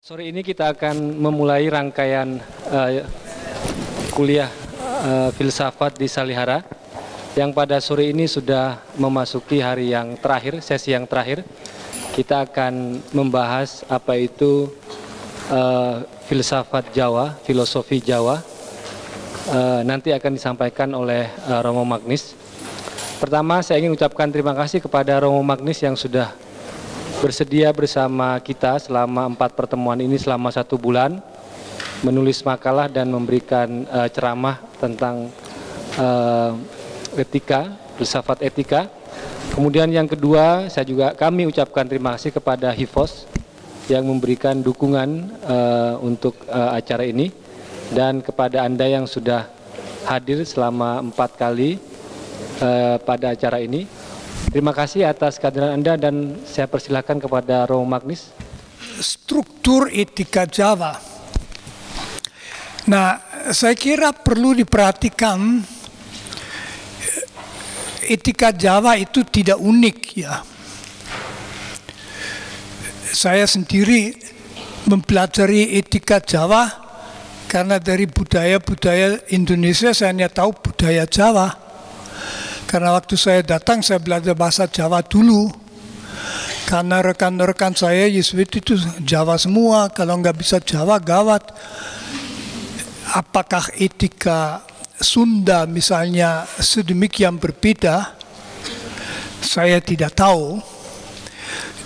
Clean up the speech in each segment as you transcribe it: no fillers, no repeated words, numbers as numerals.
Sore ini kita akan memulai rangkaian kuliah filsafat di Salihara yang pada sore ini sudah memasuki hari yang terakhir, sesi yang terakhir. Kita akan membahas apa itu filsafat Jawa, filosofi Jawa. Nanti akan disampaikan oleh Romo Magnis. Pertama, saya ingin ucapkan terima kasih kepada Romo Magnis yang sudah bersedia bersama kita selama 4 pertemuan ini selama 1 bulan, menulis makalah dan memberikan ceramah tentang etika, filsafat etika. Kemudian yang kedua, kami ucapkan terima kasih kepada HIFOS yang memberikan dukungan untuk acara ini, dan kepada Anda yang sudah hadir selama 4 kali pada acara ini. Terima kasih atas kehadiran Anda dan saya persilahkan kepada Romo Magnis. Struktur etika Jawa. Nah, saya kira perlu diperhatikan etika Jawa itu tidak unik ya. Saya sendiri mempelajari etika Jawa karena dari budaya-budaya Indonesia saya hanya tahu budaya Jawa. Karena waktu saya datang, saya belajar bahasa Jawa dulu. Karena rekan-rekan saya Yesuit itu Jawa semua. Kalau nggak bisa Jawa, gawat. Apakah etika Sunda misalnya sedemikian berbeda? Saya tidak tahu.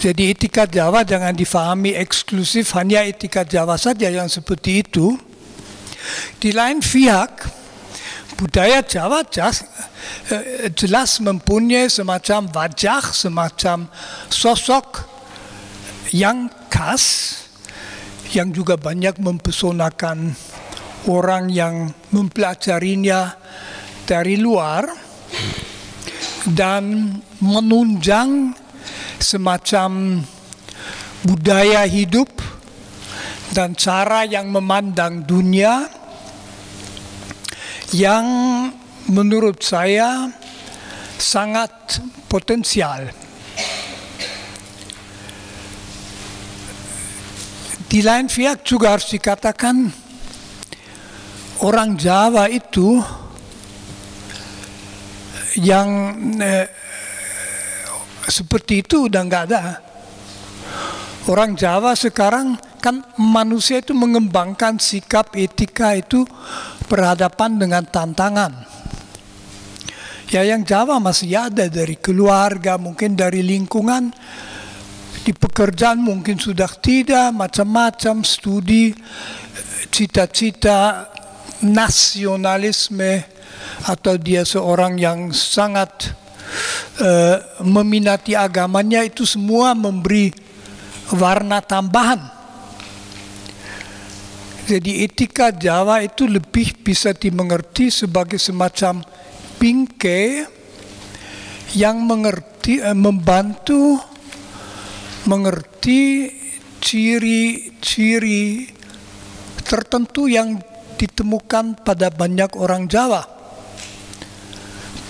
Jadi etika Jawa jangan difahami eksklusif hanya etika Jawa saja yang seperti itu. Di lain pihak, budaya Jawa jelas mempunyai semacam wajah, semacam sosok yang khas, yang juga banyak mempesonakan orang yang mempelajarinya dari luar, dan menunjang semacam budaya hidup dan cara yang memandang dunia yang menurut saya sangat potensial. Di lain pihak juga harus dikatakan orang Jawa itu yang seperti itu udah nggak ada. Orang Jawa sekarang kan manusia itu mengembangkan sikap etika itu berhadapan dengan tantangan. Ya, yang Jawa masih ada dari keluarga, mungkin dari lingkungan, di pekerjaan mungkin sudah tidak, macam-macam studi, cita-cita nasionalisme, atau dia seorang yang sangat meminati agamanya, itu semua memberi warna tambahan. Jadi etika Jawa itu lebih bisa dimengerti sebagai semacam bingkai yang membantu mengerti ciri-ciri tertentu yang ditemukan pada banyak orang Jawa.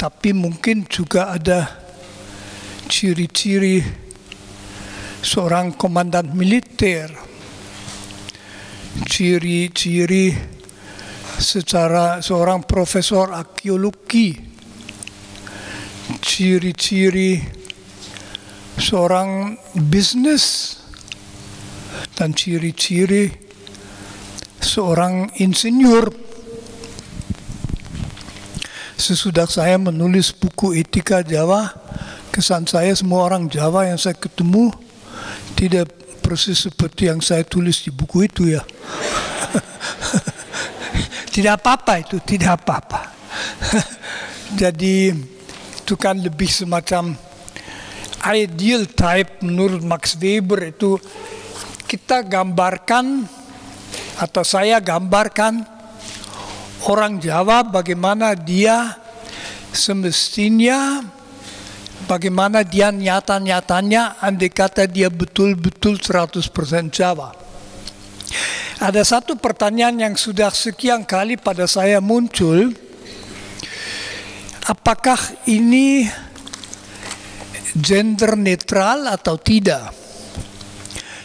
Tapi mungkin juga ada ciri-ciri seorang komandan militer, ciri-ciri secara seorang profesor arkeologi, ciri-ciri seorang bisnis, dan ciri-ciri seorang insinyur. Sesudah saya menulis buku Etika Jawa, kesan saya semua orang Jawa yang saya ketemu tidak persis seperti yang saya tulis di buku itu ya. Tidak apa-apa itu, tidak apa-apa. Jadi itu kan lebih semacam ideal type menurut Max Weber. Itu kita gambarkan, atau saya gambarkan orang Jawa bagaimana dia semestinya, bagaimana dia nyata-nyatanya andai kata dia betul-betul 100% Jawa. Ada satu pertanyaan yang sudah sekian kali pada saya muncul, apakah ini gender netral atau tidak?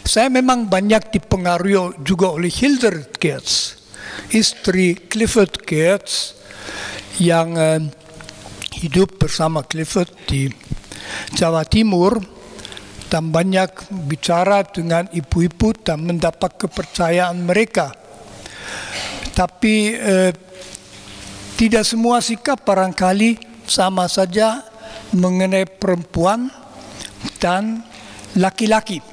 Saya memang banyak dipengaruhi juga oleh Hildred Geertz, istri Clifford Geertz yang hidup bersama Clifford di Jawa Timur dan banyak bicara dengan ibu-ibu dan mendapat kepercayaan mereka. Tapi tidak semua sikap barangkali sama saja mengenai perempuan dan laki-laki.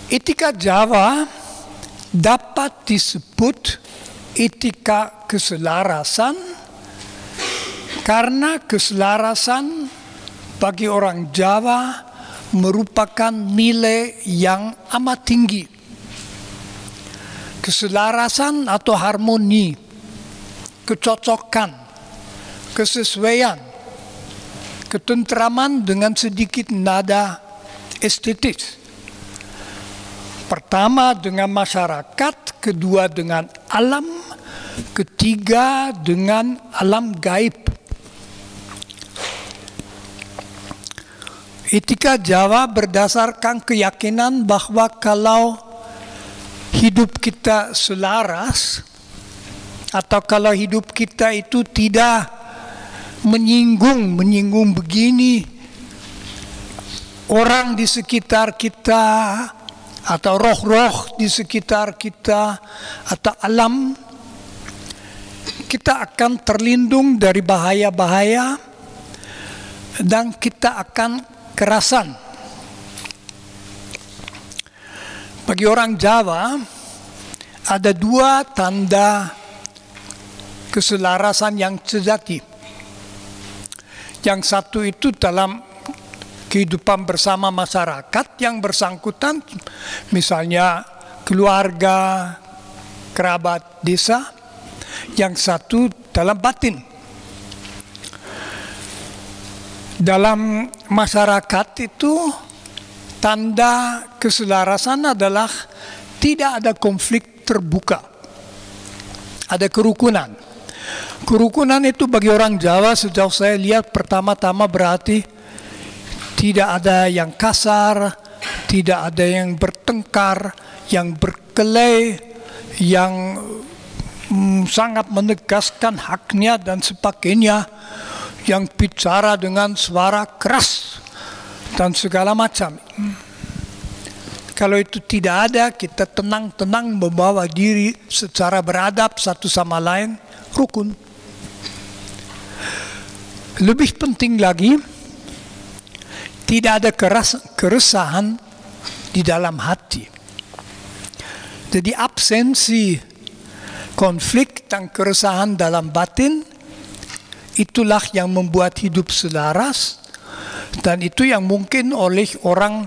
Etika Jawa dapat disebut etika keselarasan karena keselarasan bagi orang Jawa merupakan nilai yang amat tinggi. Keselarasan atau harmoni, kecocokan, kesesuaian, ketentraman dengan sedikit nada estetis. Pertama dengan masyarakat, kedua dengan alam, ketiga dengan alam gaib. Etika Jawa berdasarkan keyakinan bahwa kalau hidup kita selaras atau kalau hidup kita itu tidak menyinggung begini orang di sekitar kita atau roh-roh di sekitar kita atau alam, kita akan terlindung dari bahaya-bahaya dan kita akan kerasan. Bagi orang Jawa ada dua tanda keselarasan yang sejati. Yang satu itu dalam kehidupan bersama masyarakat yang bersangkutan, misalnya keluarga, kerabat desa. Yang satu dalam batin. Dalam masyarakat itu tanda keselarasan adalah tidak ada konflik terbuka. Ada kerukunan. Kerukunan itu bagi orang Jawa sejauh saya lihat pertama-tama berarti tidak ada yang kasar, tidak ada yang bertengkar, yang berkelahi, yang sangat menegaskan haknya dan sebagainya, yang bicara dengan suara keras dan segala macam. Kalau itu tidak ada, kita tenang-tenang membawa diri secara beradab satu sama lain, rukun. Lebih penting lagi, tidak ada keresahan di dalam hati. Jadi absensi konflik dan keresahan dalam batin, itulah yang membuat hidup selaras, dan itu yang mungkin oleh orang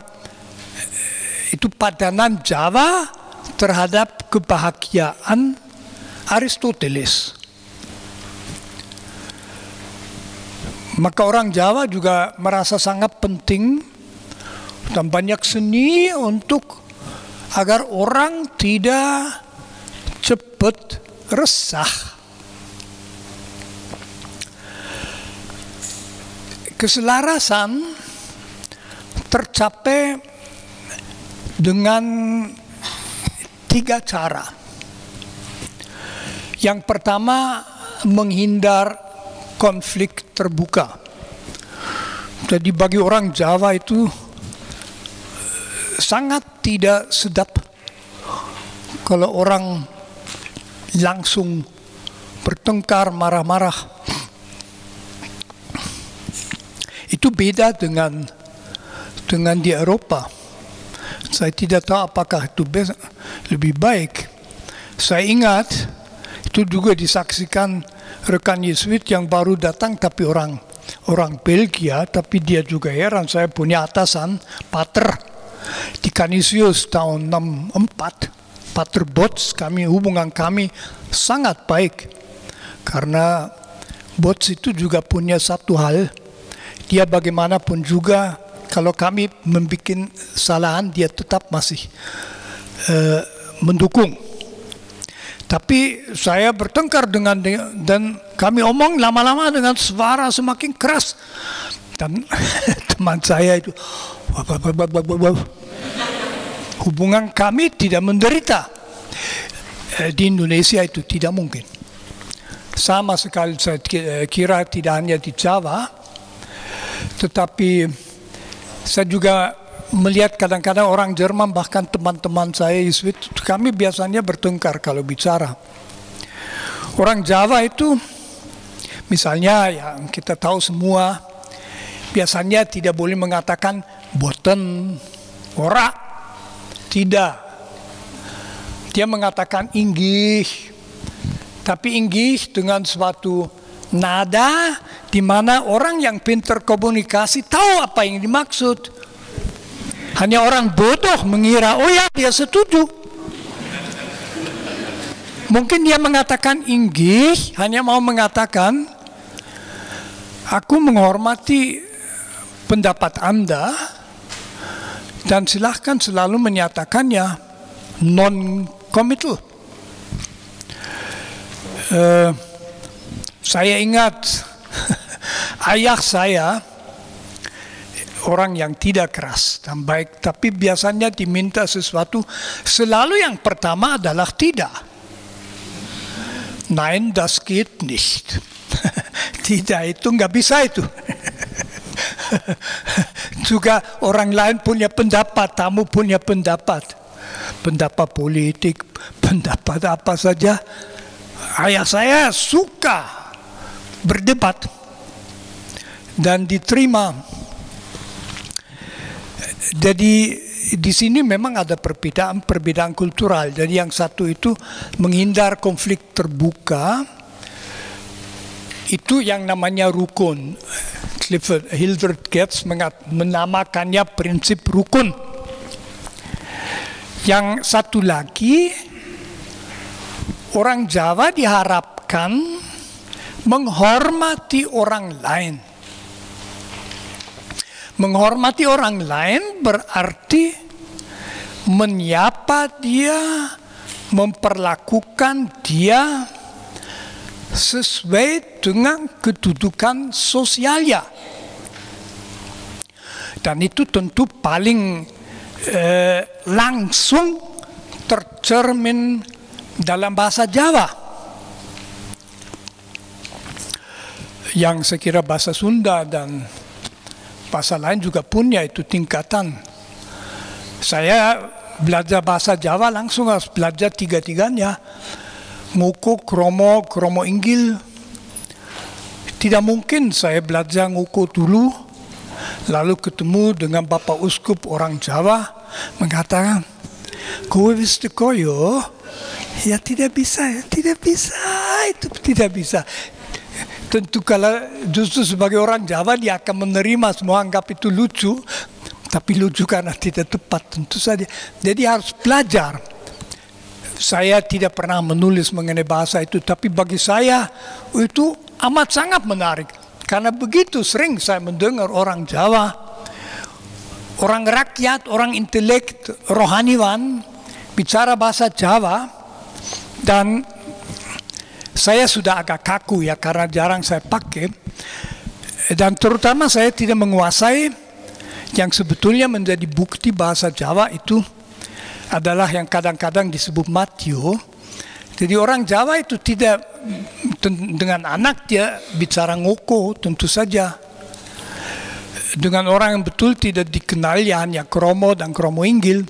itu padanan Jawa terhadap kebahagiaan Aristoteles. Maka orang Jawa juga merasa sangat penting dan banyak seni untuk agar orang tidak cepat resah. Keselarasan tercapai dengan 3 cara. Yang pertama, menghindar konflik terbuka. Jadi bagi orang Jawa itu sangat tidak sedap kalau orang langsung bertengkar, marah-marah. Itu beda dengan di Eropa. Saya tidak tahu apakah itu lebih baik. Saya ingat itu juga disaksikan rekan Yesuit yang baru datang, tapi orang Belgia, tapi dia juga heran. Saya punya atasan, Pater di Canisius tahun 64, Pater Bots. Hubungan kami sangat baik karena Bots itu juga punya satu hal, dia bagaimanapun juga kalau kami membuat kesalahan, dia tetap masih mendukung. Tapi saya bertengkar dengan dia, dan kami omong lama-lama dengan suara semakin keras. Dan teman saya itu, hubungan kami tidak menderita. Di Indonesia itu tidak mungkin. Sama sekali saya kira tidak hanya di Jawa, tetapi saya juga melihat kadang-kadang orang Jerman, bahkan teman-teman saya Yesuit, kami biasanya bertengkar kalau bicara. Orang Jawa itu, misalnya yang kita tahu semua, biasanya tidak boleh mengatakan boten, ora, tidak. Dia mengatakan inggih, tapi inggih dengan suatu nada di mana orang yang pintar komunikasi tahu apa yang dimaksud. Hanya orang bodoh mengira, oh ya dia setuju. Mungkin dia mengatakan inggih, hanya mau mengatakan, aku menghormati pendapat Anda, dan silahkan selalu menyatakannya non-committal. Saya ingat ayah saya orang yang tidak keras dan baik, tapi biasanya diminta sesuatu selalu yang pertama adalah tidak. Nein, das geht nicht. Tidak, itu nggak bisa itu. Juga orang lain punya pendapat, tamu punya pendapat. Pendapat politik, pendapat apa saja. Ayah saya suka berdebat dan diterima. Jadi di sini memang ada perbedaan kultural. Jadi yang satu itu menghindar konflik terbuka. Itu yang namanya rukun. Clifford Hildred Getz menamakannya prinsip rukun. Yang satu lagi, orang Jawa diharapkan menghormati orang lain. Menghormati orang lain berarti menyapa dia, memperlakukan dia sesuai dengan kedudukan sosialnya. Dan itu tentu paling langsung tercermin dalam bahasa Jawa. Yang saya kira bahasa Sunda dan bahasa lain juga punya itu tingkatan. Saya belajar bahasa Jawa langsung harus belajar tiga-tiganya. Nguku, kromo, kromo inggil. Tidak mungkin saya belajar nguku dulu, lalu ketemu dengan Bapak Uskup orang Jawa, mengatakan, kowe wis teko yo? Ya tidak bisa, itu tidak bisa. Tentu kalau justru sebagai orang Jawa dia akan menerima semua, anggap itu lucu, tapi lucu karena tidak tepat tentu saja. Jadi harus belajar. Saya tidak pernah menulis mengenai bahasa itu, tapi bagi saya itu amat sangat menarik. Karena begitu sering saya mendengar orang Jawa, orang rakyat, orang intelek, rohaniwan, bicara bahasa Jawa, dan saya sudah agak kaku ya karena jarang saya pakai, dan terutama saya tidak menguasai yang sebetulnya menjadi bukti bahasa Jawa itu adalah yang kadang-kadang disebut matio. Jadi orang Jawa itu tidak dengan anak dia bicara ngoko tentu saja. Dengan orang yang betul tidak dikenal ya hanya kromo dan kromo inggil.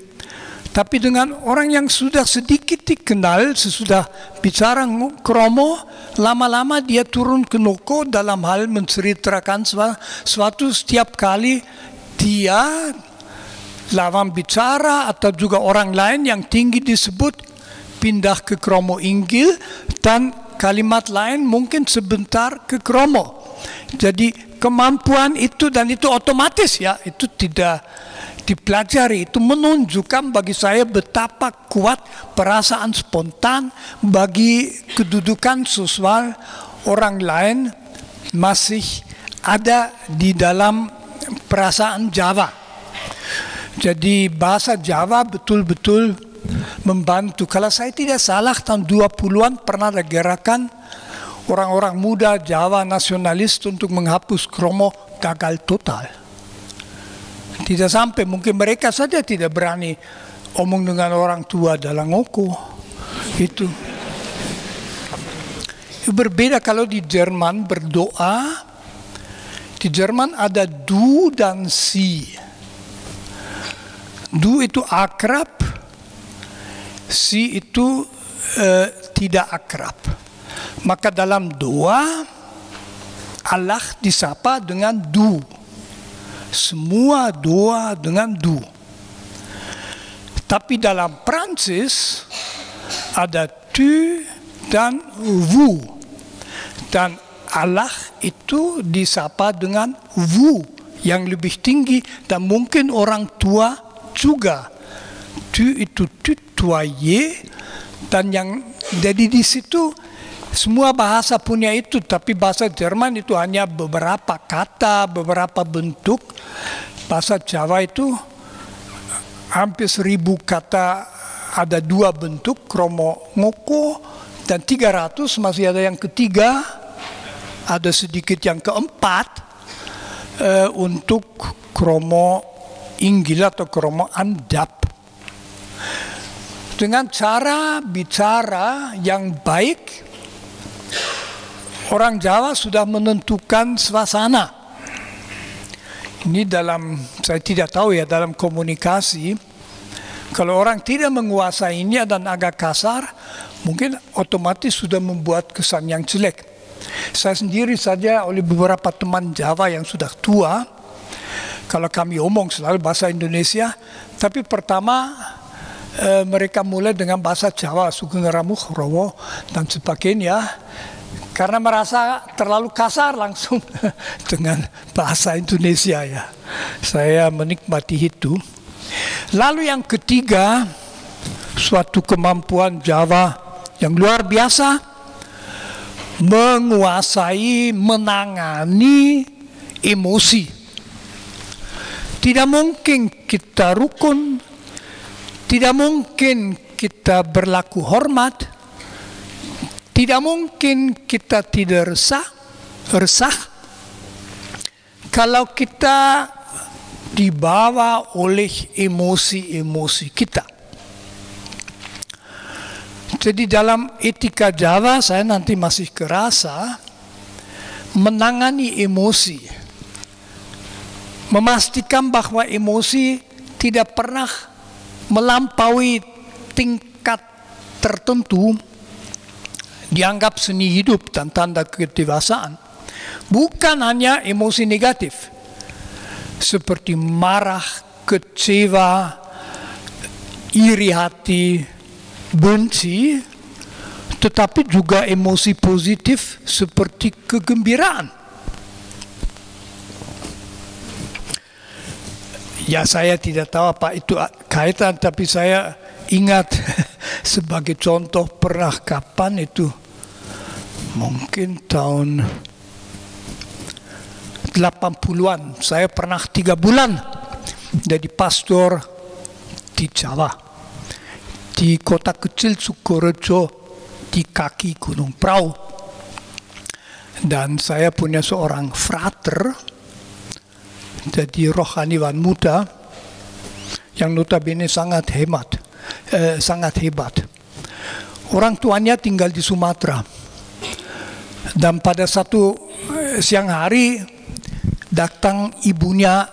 Tapi dengan orang yang sudah sedikit dikenal sesudah bicara kromo, lama-lama dia turun ke noko dalam hal menceritakan suatu setiap kali dia lawan bicara atau juga orang lain yang tinggi disebut pindah ke kromo inggil dan kalimat lain mungkin sebentar ke kromo. Jadi kemampuan itu dan itu otomatis ya, itu tidak dipelajari. Itu menunjukkan bagi saya betapa kuat perasaan spontan bagi kedudukan sosial orang lain masih ada di dalam perasaan Jawa. Jadi bahasa Jawa betul-betul membantu. Kalau saya tidak salah tahun 20-an pernah ada gerakan orang-orang muda Jawa nasionalis untuk menghapus kromo gagal total. Tidak sampai, mungkin mereka saja tidak berani omong dengan orang tua dalam ngoko. Itu berbeda kalau di Jerman berdoa. Di Jerman ada du dan si. Du itu akrab, si itu tidak akrab. Maka dalam doa Allah disapa dengan du. Semua doa dengan du. Tapi dalam Prancis ada tu dan vous. Dan Allah itu disapa dengan vous yang lebih tinggi, dan mungkin orang tua juga. Tu itu tutoyer, dan yang jadi di situ semua bahasa punya itu, tapi bahasa Jerman itu hanya beberapa kata, beberapa bentuk. Bahasa Jawa itu hampir 1000 kata, ada 2 bentuk, kromo ngoko, dan 300 masih ada yang ketiga. Ada sedikit yang keempat untuk kromo inggil atau kromo andap. Dengan cara bicara yang baik, orang Jawa sudah menentukan suasana. Ini dalam, saya tidak tahu ya, dalam komunikasi, kalau orang tidak menguasainya dan agak kasar, mungkin otomatis sudah membuat kesan yang jelek. Saya sendiri saja oleh beberapa teman Jawa yang sudah tua, kalau kami omong selalu bahasa Indonesia, tapi pertama mereka mulai dengan bahasa Jawa, Sugeng Ramuh, Rowo, dan sebagainya, karena merasa terlalu kasar langsung dengan bahasa Indonesia ya. Saya menikmati itu. Lalu yang ketiga, suatu kemampuan Jawa yang luar biasa, menguasai, menangani emosi. Tidak mungkin kita rukun, tidak mungkin kita berlaku hormat, tidak mungkin kita tidak resah kalau kita dibawa oleh emosi-emosi kita. Jadi dalam etika Jawa, saya nanti masih kerasa menangani emosi, memastikan bahwa emosi tidak pernah melampaui tingkat tertentu, dianggap seni hidup dan tanda kedewasaan. Bukan hanya emosi negatif seperti marah, kecewa, iri hati, benci, tetapi juga emosi positif seperti kegembiraan. Ya, saya tidak tahu apa itu kaitan, tapi saya ingat sebagai contoh pernah kapan itu, mungkin tahun 80-an, saya pernah 3 bulan jadi pastor di Jawa, di kota kecil Sukorejo, di kaki Gunung Prau. Dan saya punya seorang frater, jadi rohaniwan muda, yang notabene sangat hebat. Orang tuanya tinggal di Sumatera. Dan pada satu siang hari, datang ibunya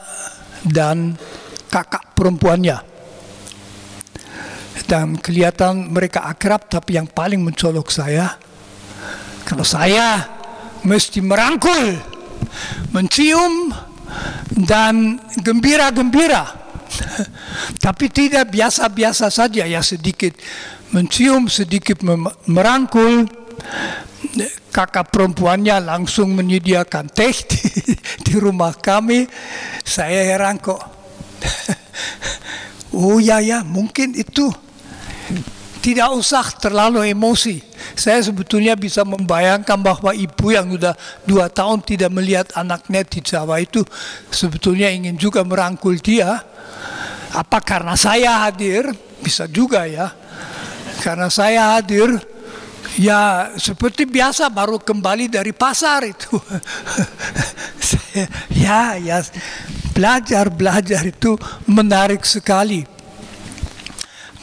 dan kakak perempuannya. Dan kelihatan mereka akrab, tapi yang paling mencolok saya, kalau saya mesti merangkul, mencium, dan gembira-gembira. Tapi tidak biasa-biasa saja, ya, sedikit mencium, sedikit merangkul. Kakak perempuannya langsung menyediakan teh di rumah kami. Saya heran kok. Oh ya, mungkin itu. Tidak usah terlalu emosi. Saya sebetulnya bisa membayangkan bahwa ibu yang sudah 2 tahun tidak melihat anaknya di Jawa itu sebetulnya ingin juga merangkul dia. Apa karena saya hadir? Bisa juga ya. Karena saya hadir, Ya seperti biasa baru kembali dari pasar itu. ya belajar itu menarik sekali.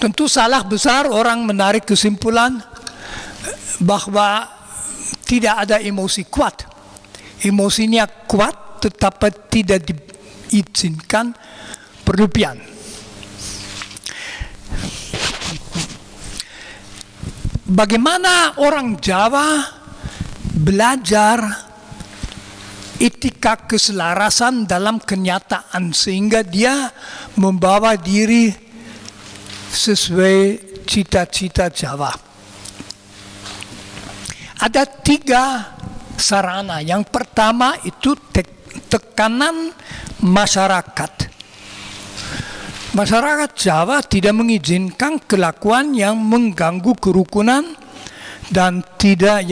Tentu salah besar orang menarik kesimpulan bahwa tidak ada emosi kuat. Emosinya kuat tetapi tidak diizinkan berlebihan. Bagaimana orang Jawa belajar etika keselarasan dalam kenyataan sehingga dia membawa diri sesuai cita-cita Jawa. Ada 3 sarana. Yang pertama itu tekanan masyarakat. Masyarakat Jawa tidak mengizinkan kelakuan yang mengganggu kerukunan dan tidak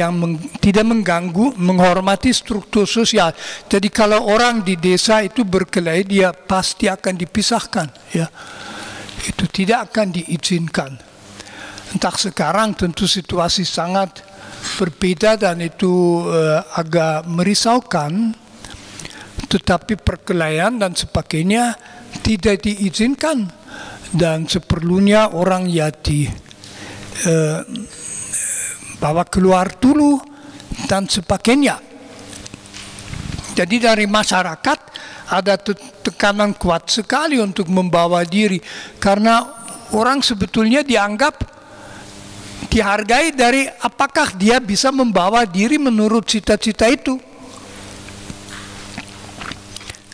mengganggu, menghormati struktur sosial. Jadi kalau orang di desa itu berkelahi, dia pasti akan dipisahkan. Ya, itu tidak akan diizinkan. Entah sekarang tentu situasi sangat berbeda dan itu agak merisaukan. Tetapi perkelahian dan sebagainya tidak diizinkan dan seperlunya orang ya bawa keluar dulu dan sebagainya. Jadi dari masyarakat ada tekanan kuat sekali untuk membawa diri karena orang sebetulnya dihargai dari apakah dia bisa membawa diri menurut cita-cita itu.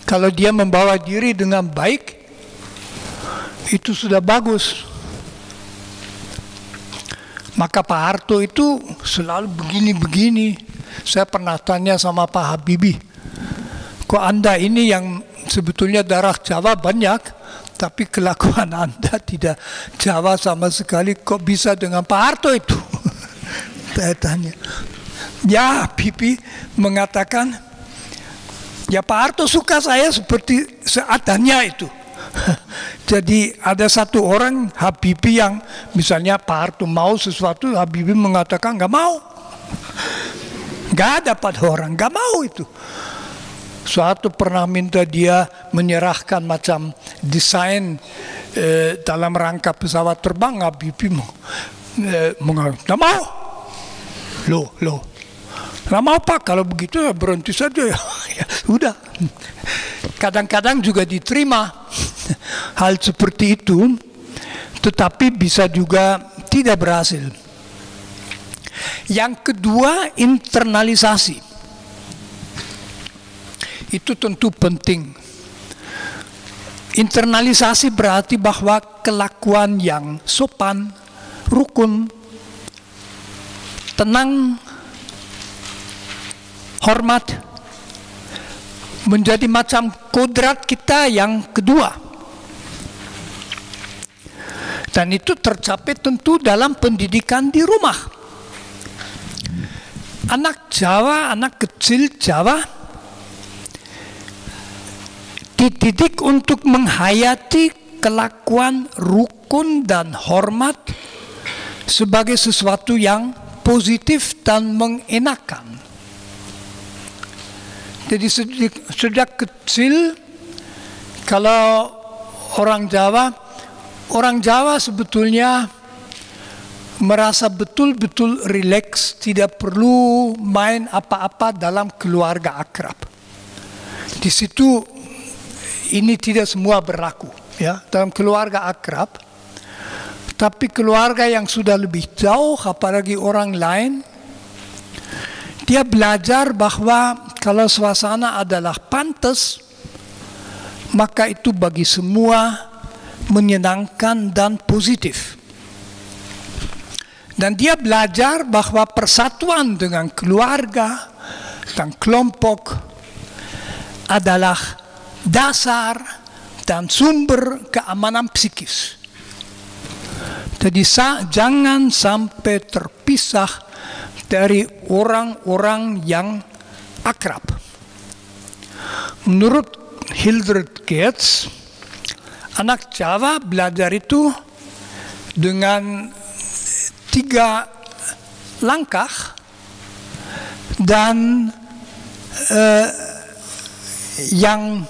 Kalau dia membawa diri dengan baik, itu sudah bagus. Maka Pak Harto itu selalu begini-begini. Saya pernah tanya sama Pak Habibie, kok Anda ini yang sebetulnya darah Jawa banyak, tapi kelakuan Anda tidak Jawa sama sekali, kok bisa dengan Pak Harto itu? Saya tanya. Ya, Habibie mengatakan, ya Pak Harto suka saya seperti seadanya itu. Jadi ada satu orang Habibie yang misalnya Pak Harto mau sesuatu, Habibie mengatakan nggak mau. Nggak dapat orang, nggak mau itu. Suatu pernah minta dia menyerahkan macam desain dalam rangka pesawat terbang, Habibie mengatakan nggak mau. Loh. Nggak mau Pak, kalau begitu ya berhenti saja ya. Ya udah. Kadang-kadang juga diterima hal seperti itu, tetapi bisa juga tidak berhasil. Yang kedua, internalisasi. Itu tentu penting. Internalisasi berarti bahwa kelakuan yang sopan, rukun, tenang, hormat menjadi macam kodrat kita yang kedua. Dan itu tercapai tentu dalam pendidikan di rumah. Anak Jawa, anak kecil Jawa dididik untuk menghayati kelakuan rukun dan hormat sebagai sesuatu yang positif dan mengenakan. Jadi sejak kecil kalau orang Jawa sebetulnya merasa betul-betul rileks, tidak perlu main apa-apa dalam keluarga akrab. Di situ ini tidak semua berlaku ya dalam keluarga akrab, tapi keluarga yang sudah lebih jauh, apalagi orang lain, dia belajar bahwa kalau suasana adalah pantas, maka itu bagi semua menyenangkan dan positif. Dan dia belajar bahwa persatuan dengan keluarga dan kelompok adalah dasar dan sumber keamanan psikis. Jadi jangan sampai terpisah dari orang-orang yang akrab. Menurut Hildred Geertz, anak Jawa belajar itu dengan 3 langkah dan yang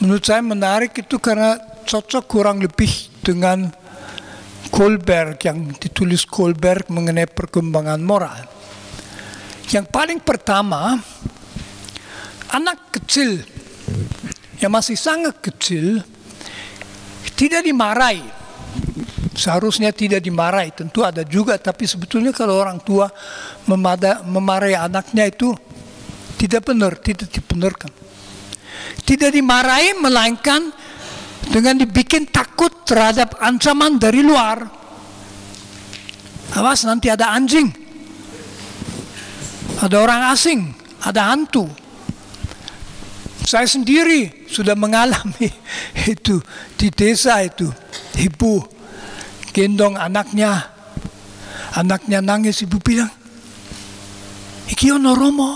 menurut saya menarik itu karena cocok kurang lebih dengan Kohlberg, yang ditulis Kohlberg mengenai perkembangan moral. Yang paling pertama, anak kecil yang masih sangat kecil tidak dimarahi. Seharusnya tidak dimarahi, tentu ada juga, tapi sebetulnya kalau orang tua memarahi anaknya itu tidak benar, tidak dibenarkan. Tidak dimarahi, melainkan dengan dibikin takut terhadap ancaman dari luar. Awas, nanti ada anjing, ada orang asing, ada hantu. Saya sendiri sudah mengalami itu di desa itu. Ibu gendong anaknya nangis, ibu bilang, "Iki ono Romo,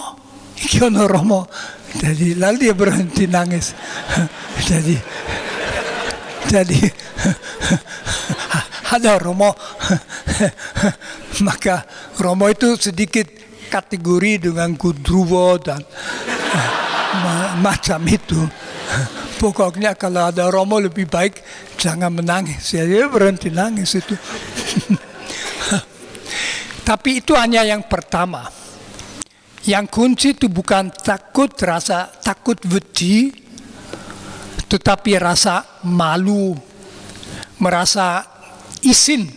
iki ono Romo." Jadi lalu dia berhenti nangis. Jadi ada Romo. Maka Romo itu sedikit kategori dengan Gudruwo dan macam itu. Pokoknya kalau ada Romo lebih baik jangan menangis. Dia berhenti nangis itu. Tapi itu hanya yang pertama. Yang kunci itu bukan rasa takut wedi, tetapi rasa malu, merasa isin.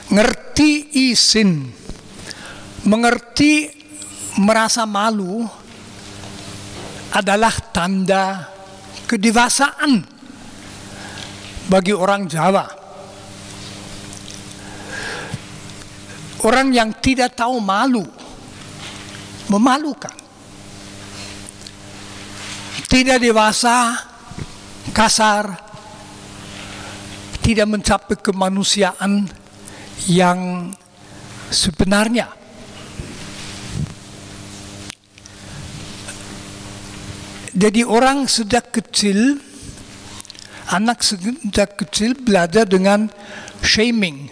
Ngerti isin, mengerti merasa malu adalah tanda kedewasaan bagi orang Jawa. Orang yang tidak tahu malu, memalukan. Tidak dewasa, kasar, tidak mencapai kemanusiaan yang sebenarnya. Jadi orang sejak kecil, anak sejak kecil belajar dengan shaming.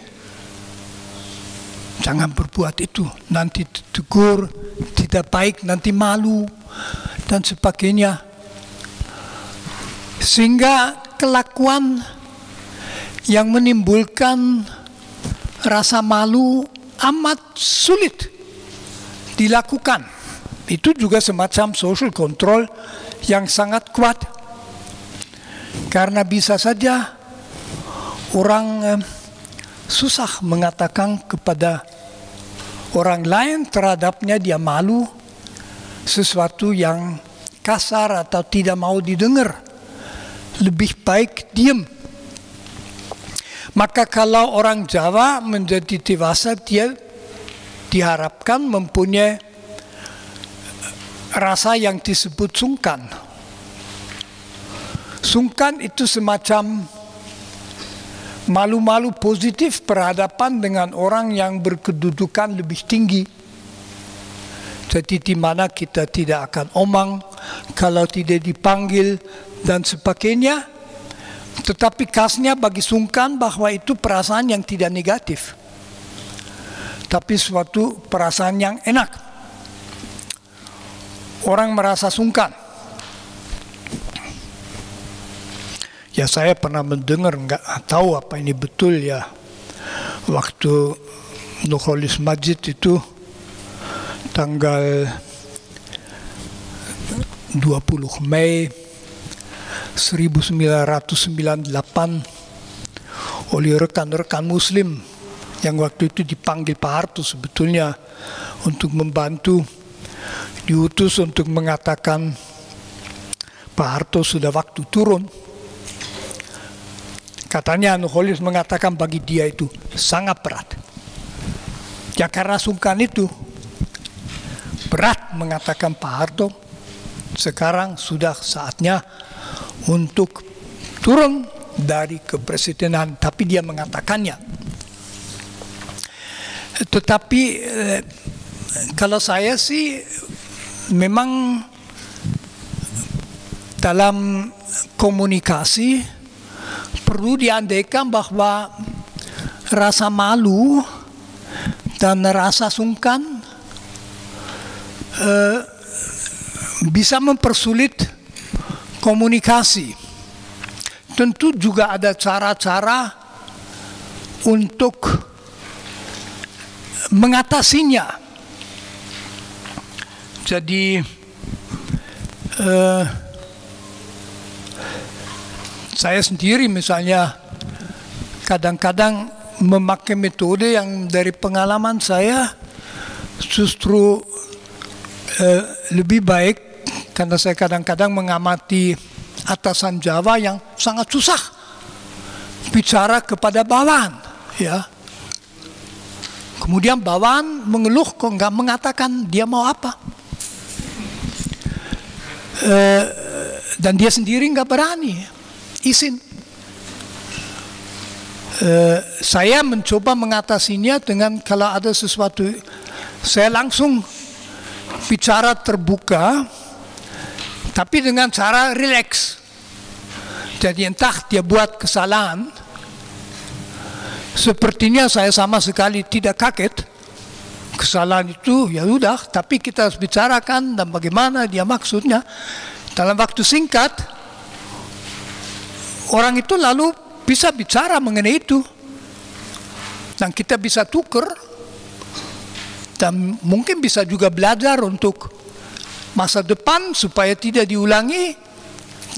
Jangan berbuat itu, nanti ditegur, tidak baik, nanti malu, dan sebagainya. Sehingga kelakuan yang menimbulkan rasa malu amat sulit dilakukan. Itu juga semacam social control yang sangat kuat. Karena bisa saja orang susah mengatakan kepada orang lain terhadapnya dia malu sesuatu yang kasar atau tidak mau didengar. Lebih baik diam. Maka kalau orang Jawa menjadi dewasa, dia diharapkan mempunyai rasa yang disebut sungkan. Sungkan itu semacam malu-malu positif berhadapan dengan orang yang berkedudukan lebih tinggi. Jadi di mana kita tidak akan omong kalau tidak dipanggil dan sebagainya. Tetapi khasnya bagi sungkan bahwa itu perasaan yang tidak negatif, tapi suatu perasaan yang enak. Orang merasa sungkan. Ya saya pernah mendengar, nggak tahu apa ini betul ya, waktu Nurholis Majid itu tanggal 20 Mei 1998 oleh rekan-rekan Muslim yang waktu itu dipanggil Pak Harto sebetulnya untuk membantu, diutus untuk mengatakan Pak Harto sudah waktu turun. Katanya Nurholis mengatakan bagi dia itu sangat berat. Ya karena sungkan itu berat mengatakan Pak Harto sekarang sudah saatnya untuk turun dari kepresidenan, tapi dia mengatakannya. Tetapi kalau saya sih memang dalam komunikasi perlu diandaikan bahwa rasa malu dan rasa sungkan bisa mempersulit komunikasi. Tentu juga ada cara-cara untuk mengatasinya. Jadi saya sendiri misalnya kadang-kadang memakai metode yang dari pengalaman saya justru lebih baik, karena saya kadang-kadang mengamati atasan Jawa yang sangat susah bicara kepada bawahan, ya. Kemudian bawahan mengeluh kok nggak mengatakan dia mau apa, dan dia sendiri nggak berani izin. Saya mencoba mengatasinya dengan kalau ada sesuatu, saya langsung bicara terbuka, tapi dengan cara rileks. Jadi entah dia buat kesalahan, sepertinya saya sama sekali tidak kaget. Kesalahan itu ya udah, tapi kita harus bicarakan dan bagaimana dia maksudnya. Dalam waktu singkat, orang itu lalu bisa bicara mengenai itu, dan kita bisa tukar, dan mungkin bisa juga belajar untuk masa depan supaya tidak diulangi,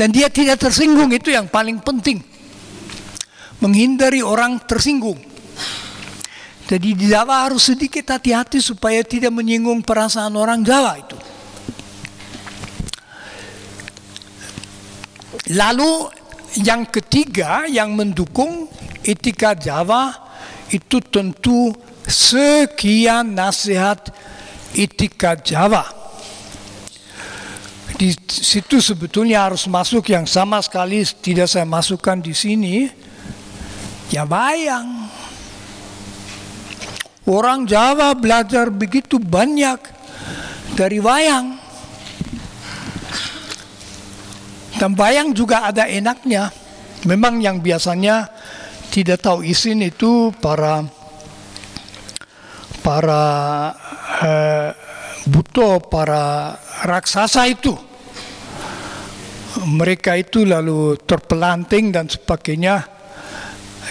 dan dia tidak tersinggung. Itu yang paling penting, menghindari orang tersinggung. Jadi di Jawa harus sedikit hati-hati supaya tidak menyinggung perasaan orang Jawa itu. Lalu yang ketiga yang mendukung etika Jawa itu tentu sekian nasihat etika Jawa. Di situ sebetulnya harus masuk yang sama sekali tidak saya masukkan di sini, ya wayang. Orang Jawa belajar begitu banyak dari wayang. Dan wayang juga ada enaknya. Memang yang biasanya tidak tahu isin itu para buto, para raksasa itu. Mereka itu lalu terpelanting dan sebagainya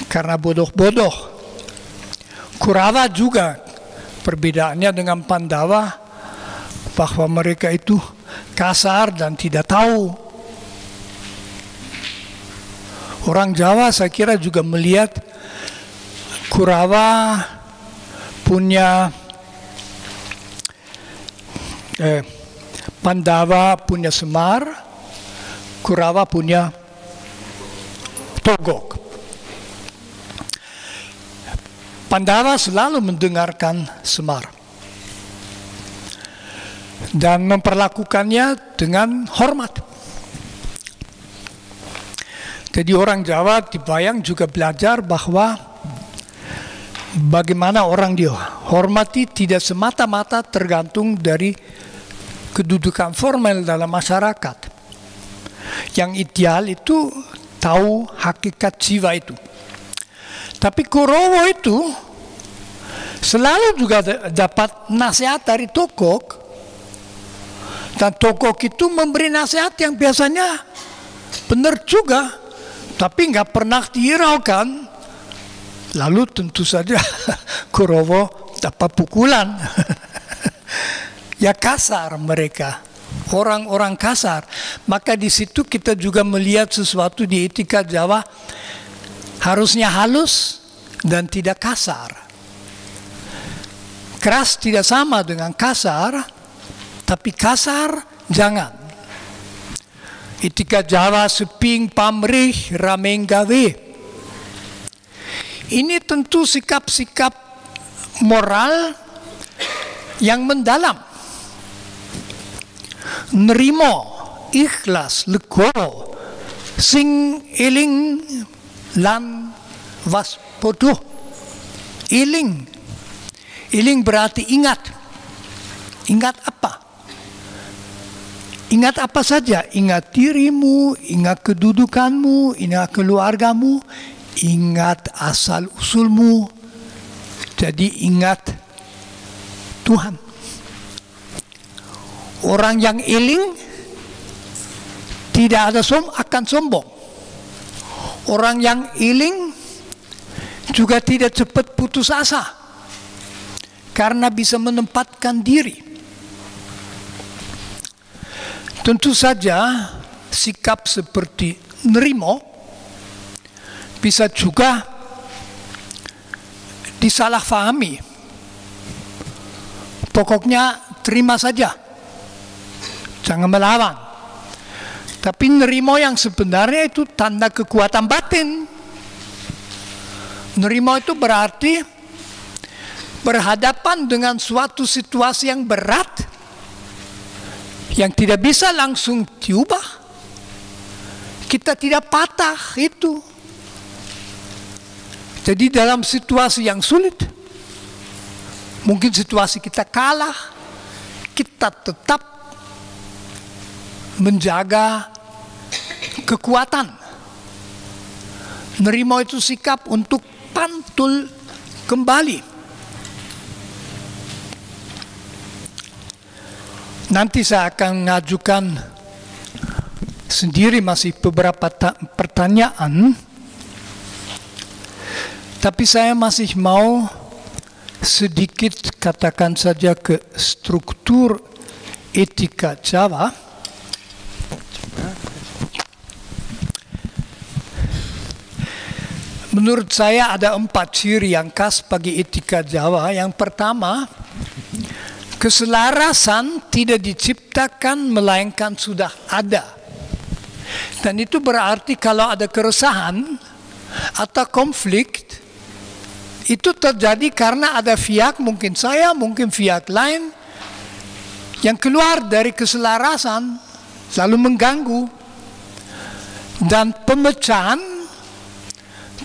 karena bodoh-bodoh. Kurawa juga perbedaannya dengan Pandawa, bahwa mereka itu kasar dan tidak tahu. Orang Jawa saya kira juga melihat Kurawa punya Pandawa punya Semar, Kurawa punya Togok. Pandawa selalu mendengarkan Semar dan memperlakukannya dengan hormat. Jadi orang Jawa di wayang juga belajar bahwa bagaimana orang dihormati tidak semata-mata tergantung dari kedudukan formal dalam masyarakat. Yang ideal itu tahu hakikat jiwa itu. Tapi Korowo itu selalu juga dapat nasihat dari Togok, dan Togok itu memberi nasihat yang biasanya benar juga, tapi nggak pernah dihiraukan. Lalu tentu saja Korowo dapat pukulan. Ya kasar mereka, orang-orang kasar. Maka di situ kita juga melihat sesuatu di etika Jawa, harusnya halus dan tidak kasar. Keras tidak sama dengan kasar, tapi kasar jangan. Etika Jawa seping pamrih rameng gawe. Ini tentu sikap-sikap moral yang mendalam. Nerimo, ikhlas, legowo, sing eling lan waspada. Eling. Eling berarti ingat. Ingat apa? Ingat apa saja? Ingat dirimu, ingat kedudukanmu, ingat keluargamu, ingat asal usulmu. Jadi ingat Tuhan. Orang yang iling tidak ada akan sombong. Orang yang iling juga tidak cepat putus asa karena bisa menempatkan diri. Tentu saja sikap seperti nerimo bisa juga disalahfahami. Pokoknya terima saja, jangan melawan. Tapi nerimo yang sebenarnya itu tanda kekuatan batin. Nerimo itu berarti berhadapan dengan suatu situasi yang berat, yang tidak bisa langsung diubah. Kita tidak patah itu. Jadi dalam situasi yang sulit, mungkin situasi kita kalah, kita tetap menjaga kekuatan. Nerimo itu sikap untuk pantul kembali. Nanti saya akan mengajukan sendiri masih beberapa pertanyaan, tapi saya masih mau sedikit katakan saja ke struktur etika Jawa. Menurut saya ada 4 ciri yang khas bagi etika Jawa. Yang pertama, keselarasan tidak diciptakan melainkan sudah ada. Dan itu berarti kalau ada keresahan atau konflik, itu terjadi karena ada pihak, mungkin saya, mungkin pihak lain, yang keluar dari keselarasan, lalu mengganggu. Dan pemecahan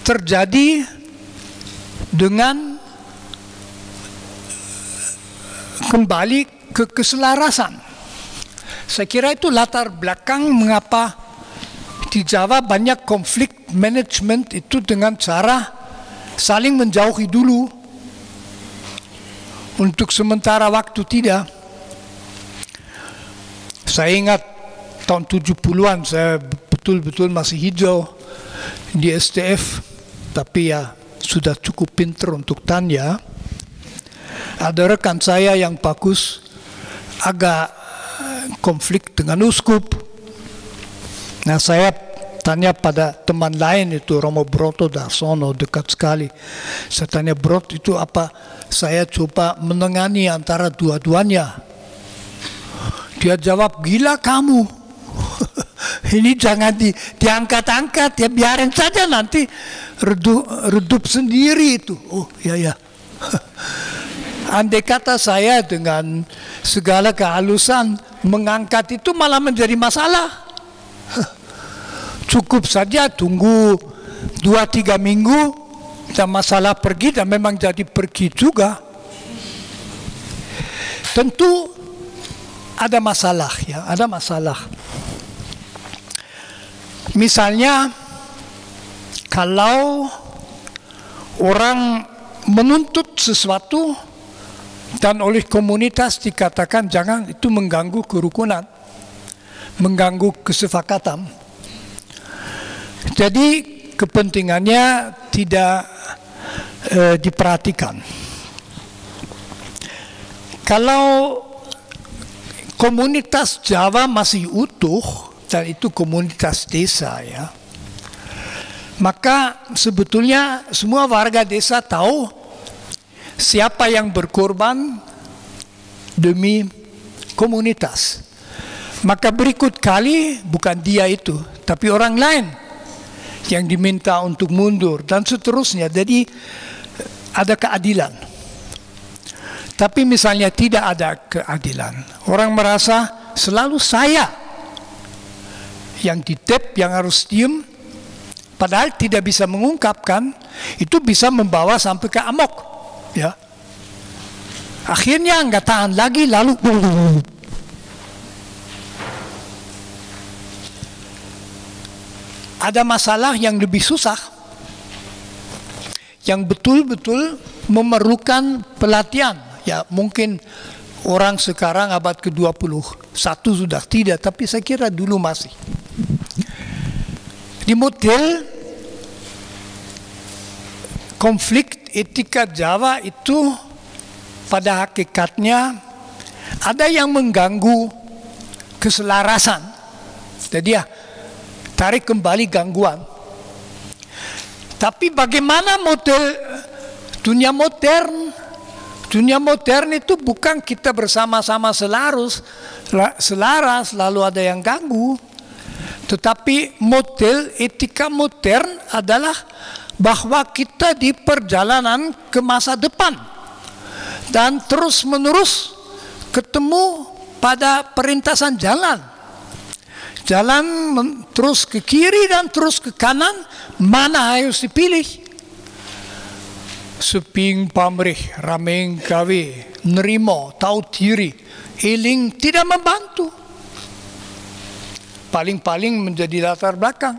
terjadi dengan kembali ke keselarasan. Saya kira itu latar belakang mengapa di Jawa banyak konflik manajemen itu dengan cara saling menjauhi dulu. Untuk sementara waktu tidak. Saya ingat tahun 70-an saya betul-betul masih hijau di STF, tapi ya sudah cukup pinter untuk tanya. Ada rekan saya yang bagus agak konflik dengan uskup. Nah, saya tanya pada teman lain itu Romo Broto Darsono, dekat sekali. Saya tanya, Brot itu apa? Saya coba menengani antara dua-duanya. Dia jawab, gila kamu. Ini jangan diangkat-angkat, ya biarin saja nanti redup sendiri itu. Oh ya. Andai kata saya dengan segala kehalusan mengangkat itu malah menjadi masalah. Cukup saja tunggu 2-3 minggu dan masalah pergi, dan memang jadi pergi juga. Tentu ada masalah ya, ada masalah. Misalnya kalau orang menuntut sesuatu dan oleh komunitas dikatakan jangan, itu mengganggu kerukunan, mengganggu kesepakatan. Jadi kepentingannya tidak diperhatikan. Kalau komunitas Jawa masih utuh, dan itu komunitas desa ya, maka sebetulnya semua warga desa tahu siapa yang berkorban demi komunitas. Maka berikut kali bukan dia itu, tapi orang lain yang diminta untuk mundur dan seterusnya. Jadi ada keadilan. Tapi misalnya tidak ada keadilan, orang merasa selalu saya yang ditep, yang harus diem, padahal tidak bisa mengungkapkan, itu bisa membawa sampai ke amok ya. Akhirnya nggak tahan lagi, lalu ada masalah yang lebih susah, yang betul-betul memerlukan pelatihan, Ya mungkin orang sekarang abad ke-21 sudah tidak, tapi saya kira dulu masih. Di model konflik etika Jawa itu pada hakikatnya ada yang mengganggu keselarasan. Jadi ya, tarik kembali gangguan. Tapi bagaimana model dunia modern? Dunia modern itu bukan kita bersama-sama selaras lalu ada yang ganggu. Tetapi model etika modern adalah bahwa kita di perjalanan ke masa depan dan terus-menerus ketemu pada perintasan jalan. Jalan terus ke kiri dan terus ke kanan, mana harus dipilih? Seping pamrih, rameng gawe, nerimo, tahu diri, eling tidak membantu. Paling-paling menjadi latar belakang.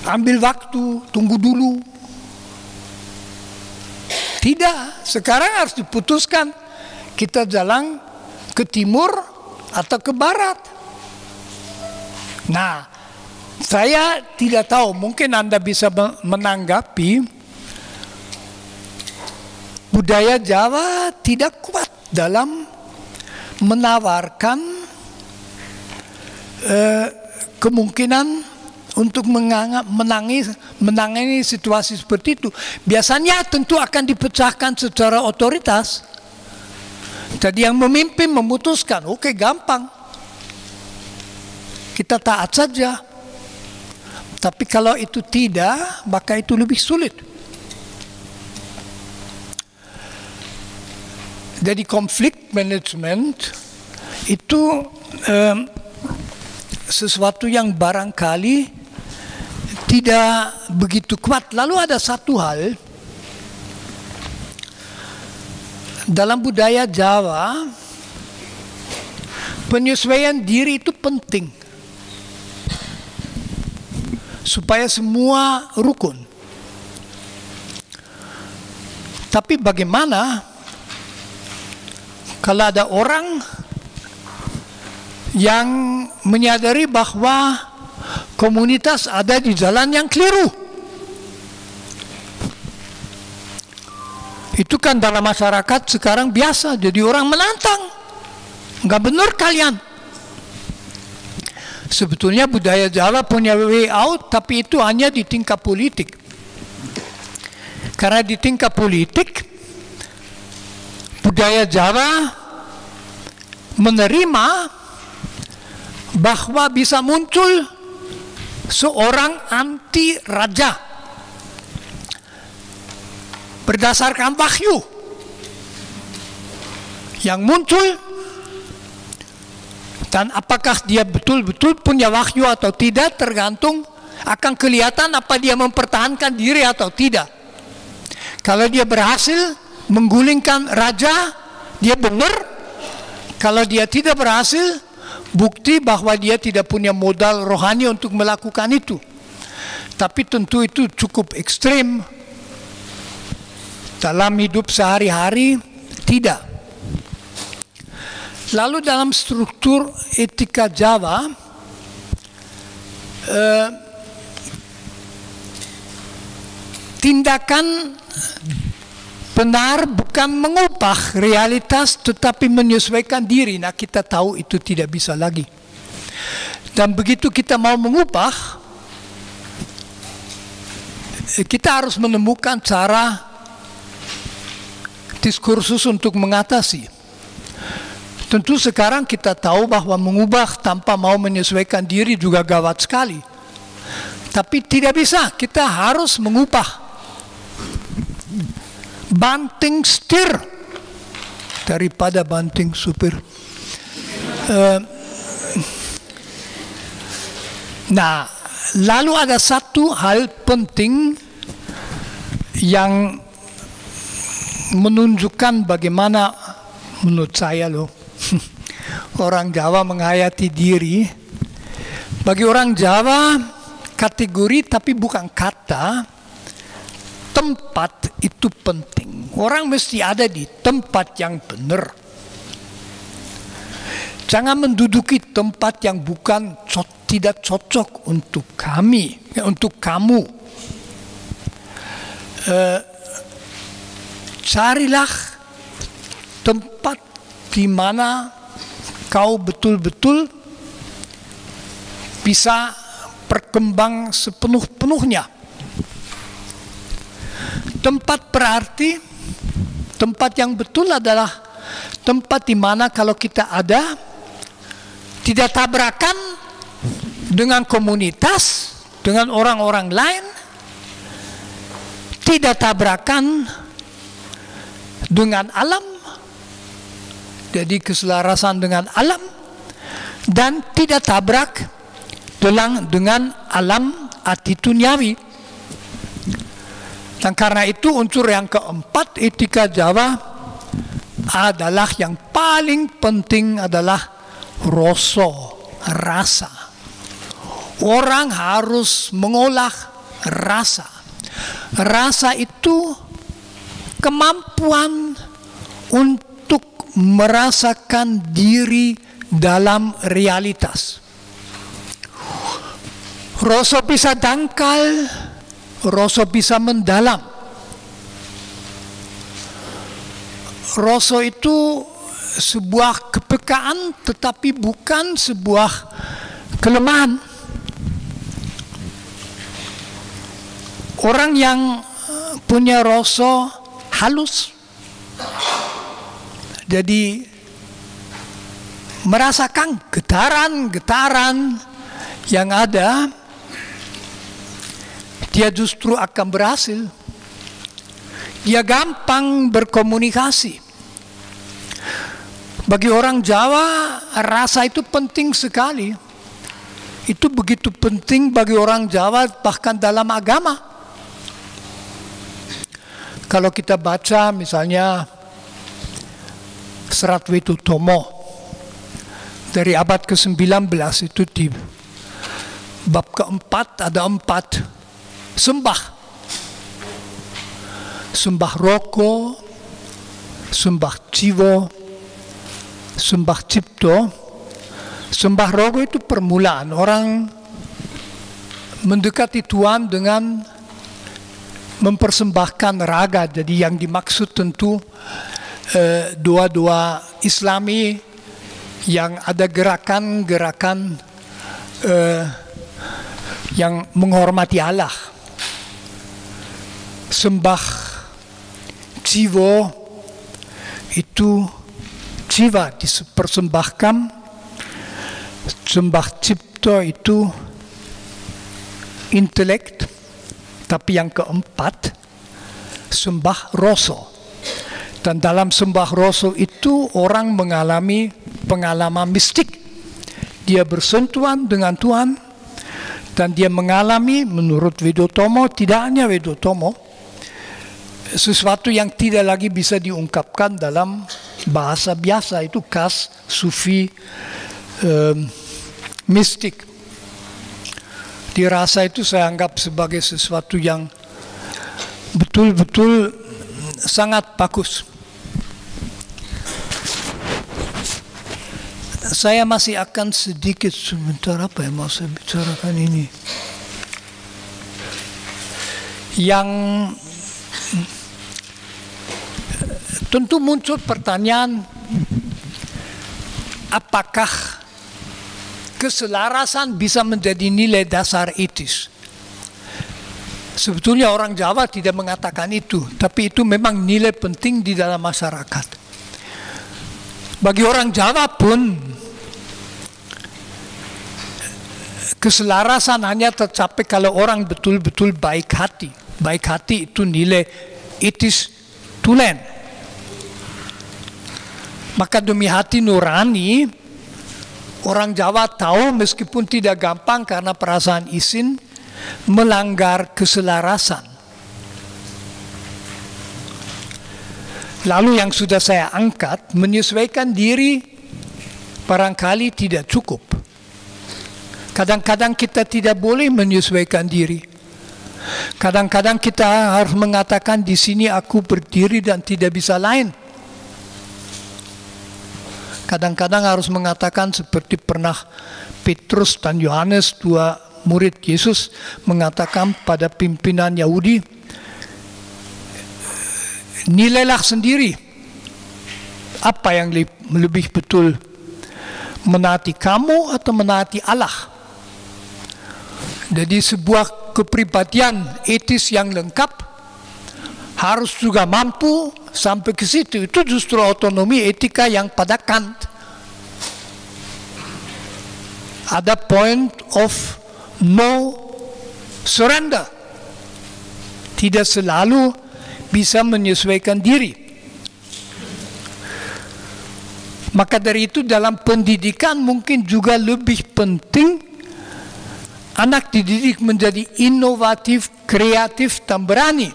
Ambil waktu, tunggu dulu. Tidak, sekarang harus diputuskan. Kita jalan ke timur atau ke barat. Nah, saya tidak tahu, mungkin Anda bisa menanggapi budaya Jawa tidak kuat dalam menawarkan kemungkinan untuk menangani situasi seperti itu. Biasanya tentu akan dipecahkan secara otoritas. Jadi yang memimpin memutuskan, oke, gampang, kita taat saja. Tapi kalau itu tidak, maka itu lebih sulit. Jadi konflik management itu sesuatu yang barangkali tidak begitu kuat. Lalu ada satu hal dalam budaya Jawa, penyesuaian diri itu penting supaya semua rukun. Tapi bagaimana kalau ada orang yang menyadari bahwa komunitas ada di jalan yang keliru? Itu kan dalam masyarakat sekarang biasa, jadi orang menantang. Nggak benar kalian. Sebetulnya budaya Jawa punya way out, tapi itu hanya di tingkat politik. Karena di tingkat politik, budaya Jawa menerima bahwa bisa muncul seorang anti raja berdasarkan wahyu yang muncul, dan apakah dia betul-betul punya wahyu atau tidak tergantung akan kelihatan apa dia mempertahankan diri atau tidak. Kalau dia berhasil menggulingkan raja, dia benar. Kalau dia tidak berhasil, bukti bahwa dia tidak punya modal rohani untuk melakukan itu. Tapi tentu itu cukup ekstrim. Dalam hidup sehari-hari, tidak. Lalu dalam struktur etika Jawa, tindakan benar bukan mengubah realitas tetapi menyesuaikan diri. Nah, kita tahu itu tidak bisa lagi. Dan begitu kita mau mengubah, kita harus menemukan cara diskursus untuk mengatasi. Tentu sekarang kita tahu bahwa mengubah tanpa mau menyesuaikan diri juga gawat sekali. Tapi tidak bisa, kita harus mengubah. Banting setir daripada banting supir. Nah, lalu ada satu hal penting yang menunjukkan bagaimana menurut saya orang Jawa menghayati diri. Bagi orang Jawa, kategori tapi bukan kata, tempat itu penting. Orang mesti ada di tempat yang benar. Jangan menduduki tempat yang tidak cocok untuk kami, untuk kamu. Carilah tempat di mana kau betul-betul bisa berkembang sepenuh-penuhnya. Tempat berarti, tempat yang betul adalah tempat di mana kalau kita ada, tidak tabrakan dengan komunitas, dengan orang-orang lain, tidak tabrakan dengan alam, jadi keselarasan dengan alam, dan tidak tabrak dengan alam atituniawi. Dan karena itu unsur yang keempat etika Jawa adalah yang paling penting adalah rasa. Orang harus mengolah rasa. Rasa itu kemampuan untuk merasakan diri dalam realitas. Rasa bisa dangkal, rasa bisa mendalam. Rasa itu sebuah kepekaan tetapi bukan sebuah kelemahan. Orang yang punya rasa halus, jadi merasakan getaran-getaran yang ada, dia justru akan berhasil. Dia gampang berkomunikasi. Bagi orang Jawa, rasa itu penting sekali. Itu begitu penting bagi orang Jawa bahkan dalam agama. Kalau kita baca misalnya Serat Witutomo dari abad ke-19 itu di bab keempat ada 4 sembah. Sembah Roko, sembah Jiwo, sembah Cipto. Sembah Roko itu permulaan. Orang mendekati Tuhan dengan mempersembahkan raga. Jadi yang dimaksud tentu doa-doa Islami yang ada gerakan-gerakan yang menghormati Allah. Sembah Jiwo itu jiwa dipersembahkan. Sembah Cipto itu intelek. Tapi yang keempat, sembah Roso. Dan dalam sembah Roso itu orang mengalami pengalaman mistik. Dia bersentuhan dengan Tuhan. Dan dia mengalami, menurut Widotomo, tidak hanya Widotomo, sesuatu yang tidak lagi bisa diungkapkan dalam bahasa biasa. Itu khas sufi mistik. Dirasa itu saya anggap sebagai sesuatu yang betul-betul sangat bagus. Saya masih akan sedikit sebentar, apa yang mau saya bicarakan ini. Yang tentu muncul pertanyaan, apakah keselarasan bisa menjadi nilai dasar etis? Sebetulnya orang Jawa tidak mengatakan itu, tapi itu memang nilai penting di dalam masyarakat. Bagi orang Jawa pun, keselarasan hanya tercapai kalau orang betul-betul baik hati. Baik hati itu nilai etis tulen. Maka demi hati nurani, orang Jawa tahu meskipun tidak gampang karena perasaan isin melanggar keselarasan. Lalu yang sudah saya angkat, menyesuaikan diri barangkali tidak cukup. Kadang-kadang kita tidak boleh menyesuaikan diri. Kadang-kadang kita harus mengatakan di sini aku berdiri dan tidak bisa lain. Kadang-kadang harus mengatakan seperti pernah Petrus dan Yohanes, dua murid Yesus, mengatakan pada pimpinan Yahudi, nilailah sendiri apa yang lebih betul, menaati kamu atau menaati Allah. Jadi sebuah kepribadian etis yang lengkap harus juga mampu sampai ke situ. Itu justru otonomi etika yang pada Kant. Ada point of no surrender. Tidak selalu bisa menyesuaikan diri. Maka dari itu dalam pendidikan mungkin juga lebih penting anak dididik menjadi inovatif, kreatif, dan berani.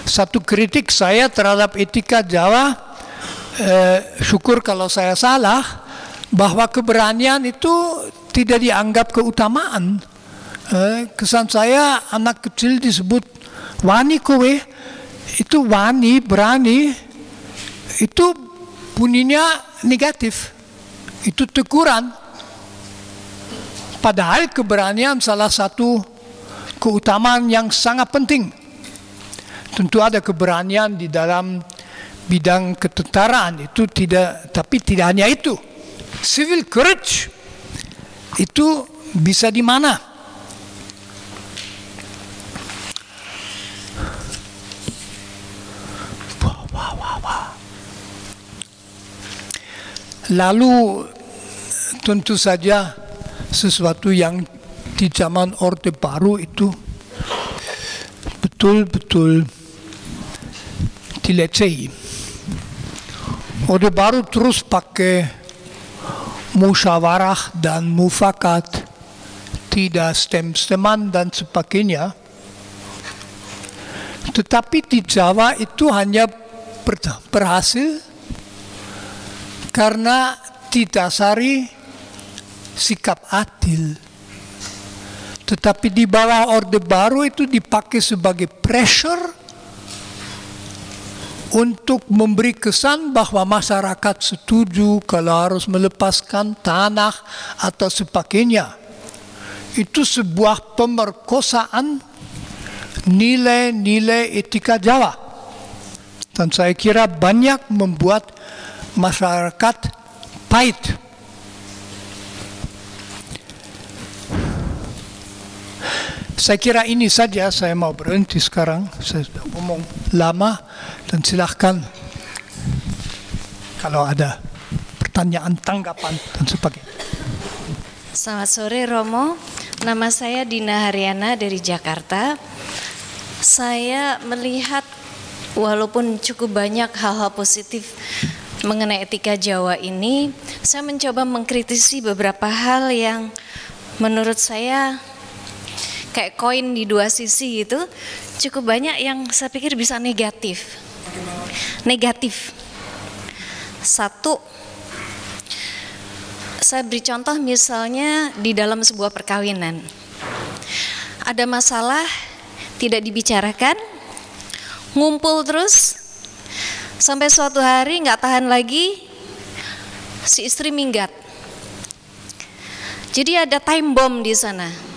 Satu kritik saya terhadap etika Jawa, syukur kalau saya salah, bahwa keberanian itu tidak dianggap keutamaan. Kesan saya anak kecil disebut wani kowe, itu wani, berani, itu bunyinya negatif, itu teguran. Padahal keberanian salah satu keutamaan yang sangat penting. Tentu ada keberanian di dalam bidang ketentaraan, itu tidak, tapi tidak hanya itu. Civil courage itu bisa di mana? Lalu tentu saja sesuatu yang di zaman Orde Baru itu betul-betul dilecehi. Orde Baru terus pakai musyawarah dan mufakat, tidak stem-steman dan sebagainya. Tetapi di Jawa itu hanya berhasil karena didasari sikap adil. Tetapi di bawah Orde Baru itu dipakai sebagai pressure untuk memberi kesan bahwa masyarakat setuju kalau harus melepaskan tanah atau sebagainya. Itu sebuah pemerkosaan nilai-nilai etika Jawa. Dan saya kira banyak membuat masyarakat pahit. Saya kira ini saja, saya mau berhenti sekarang. Saya sudah ngomong lama dan silahkan kalau ada pertanyaan, tanggapan dan sebagainya. Selamat sore Romo, nama saya Dina Haryana dari Jakarta. Saya melihat walaupun cukup banyak hal-hal positif mengenai etika Jawa ini, saya mencoba mengkritisi beberapa hal yang menurut saya kayak koin di dua sisi gitu, cukup banyak yang saya pikir bisa negatif. Negatif. Satu, saya beri contoh misalnya di dalam sebuah perkawinan. Ada masalah, tidak dibicarakan, ngumpul terus, sampai suatu hari nggak tahan lagi, si istri minggat. Jadi ada time bomb di sana.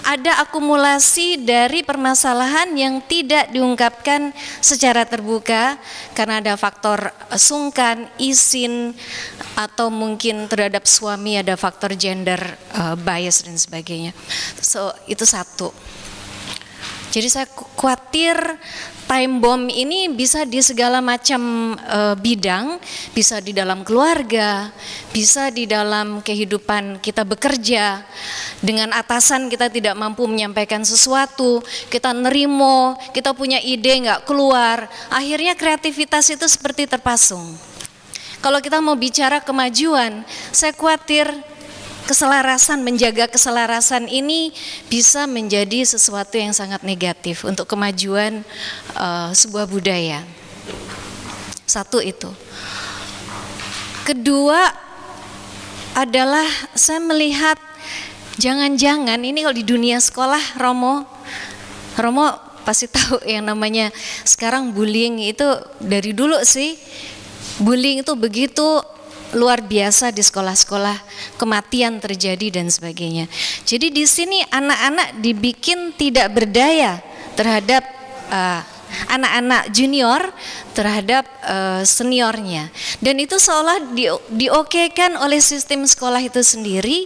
Ada akumulasi dari permasalahan yang tidak diungkapkan secara terbuka karena ada faktor sungkan, izin, atau mungkin terhadap suami ada faktor gender bias dan sebagainya. So itu satu. Jadi saya khawatir time bomb ini bisa di segala macam bidang, bisa di dalam keluarga, bisa di dalam kehidupan kita bekerja. Dengan atasan kita tidak mampu menyampaikan sesuatu, kita nerimo, kita punya ide nggak keluar, akhirnya kreativitas itu seperti terpasung. Kalau kita mau bicara kemajuan, saya khawatir keselarasan, menjaga keselarasan ini bisa menjadi sesuatu yang sangat negatif untuk kemajuan sebuah budaya. Satu itu. Kedua adalah saya melihat Jangan-jangan ini kalau di dunia sekolah, Romo pasti tahu yang namanya sekarang bullying itu dari dulu sih. Bullying itu begitu luar biasa di sekolah-sekolah, kematian terjadi dan sebagainya. Jadi di sini anak-anak dibikin tidak berdaya terhadap anak-anak junior terhadap seniornya, dan itu seolah diokekan oleh sistem sekolah itu sendiri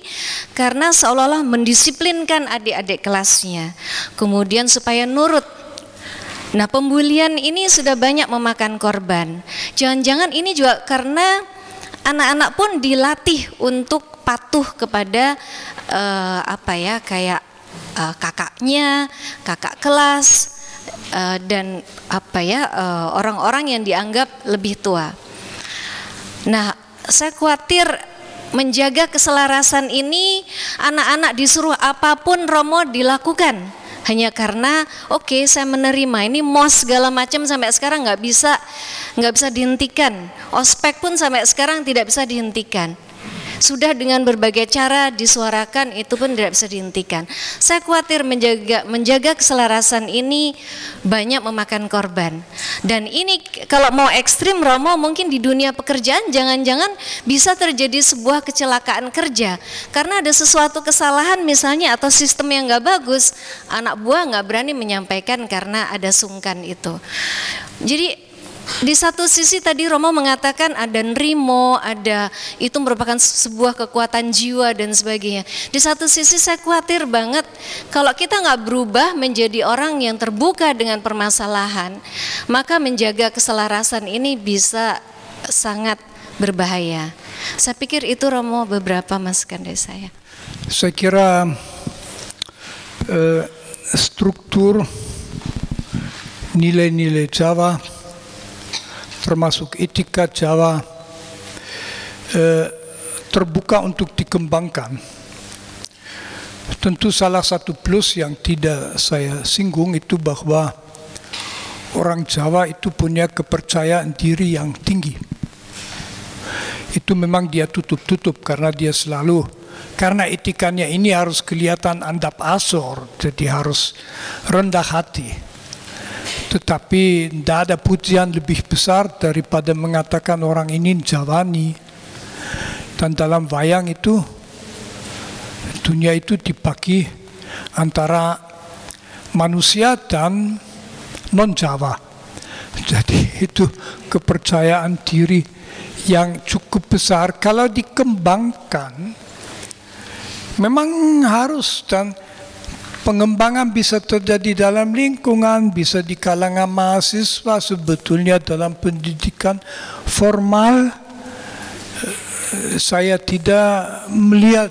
karena seolah-olah mendisiplinkan adik-adik kelasnya, kemudian supaya nurut. Nah, pembulian ini sudah banyak memakan korban. Jangan-jangan ini juga karena anak-anak pun dilatih untuk patuh kepada kakaknya, kakak kelas, dan orang-orang yang dianggap lebih tua. Nah, saya khawatir menjaga keselarasan ini, anak-anak disuruh apapun Romo dilakukan hanya karena oke, saya menerima ini MOS segala macam sampai sekarang nggak bisa dihentikan. Ospek pun sampai sekarang tidak bisa dihentikan. Sudah dengan berbagai cara disuarakan, itu pun tidak bisa dihentikan. Saya khawatir menjaga keselarasan ini banyak memakan korban. Dan ini kalau mau ekstrim Romo, mungkin di dunia pekerjaan jangan-jangan bisa terjadi sebuah kecelakaan kerja. Karena ada sesuatu kesalahan misalnya atau sistem yang nggak bagus, anak buah nggak berani menyampaikan karena ada sungkan itu. Jadi di satu sisi tadi Romo mengatakan ada nrimo, ada itu merupakan sebuah kekuatan jiwa dan sebagainya. Di satu sisi saya khawatir banget kalau kita nggak berubah menjadi orang yang terbuka dengan permasalahan, maka menjaga keselarasan ini bisa sangat berbahaya. Saya pikir itu Romo beberapa masukan dari saya. Saya kira struktur nilai-nilai Jawa termasuk etika Jawa terbuka untuk dikembangkan. Tentu salah satu plus yang tidak saya singgung itu bahwa orang Jawa itu punya kepercayaan diri yang tinggi. Itu memang dia tutup-tutup karena dia selalu, karena etikanya ini harus kelihatan andap asor, jadi harus rendah hati. Tetapi tidak ada pujian lebih besar daripada mengatakan orang ini Jawani. Dan dalam wayang itu, dunia itu dibagi antara manusia dan non-Jawa. Jadi itu kepercayaan diri yang cukup besar. Kalau dikembangkan, memang harus, dan pengembangan bisa terjadi dalam lingkungan, bisa di kalangan mahasiswa. Sebetulnya dalam pendidikan formal saya tidak melihat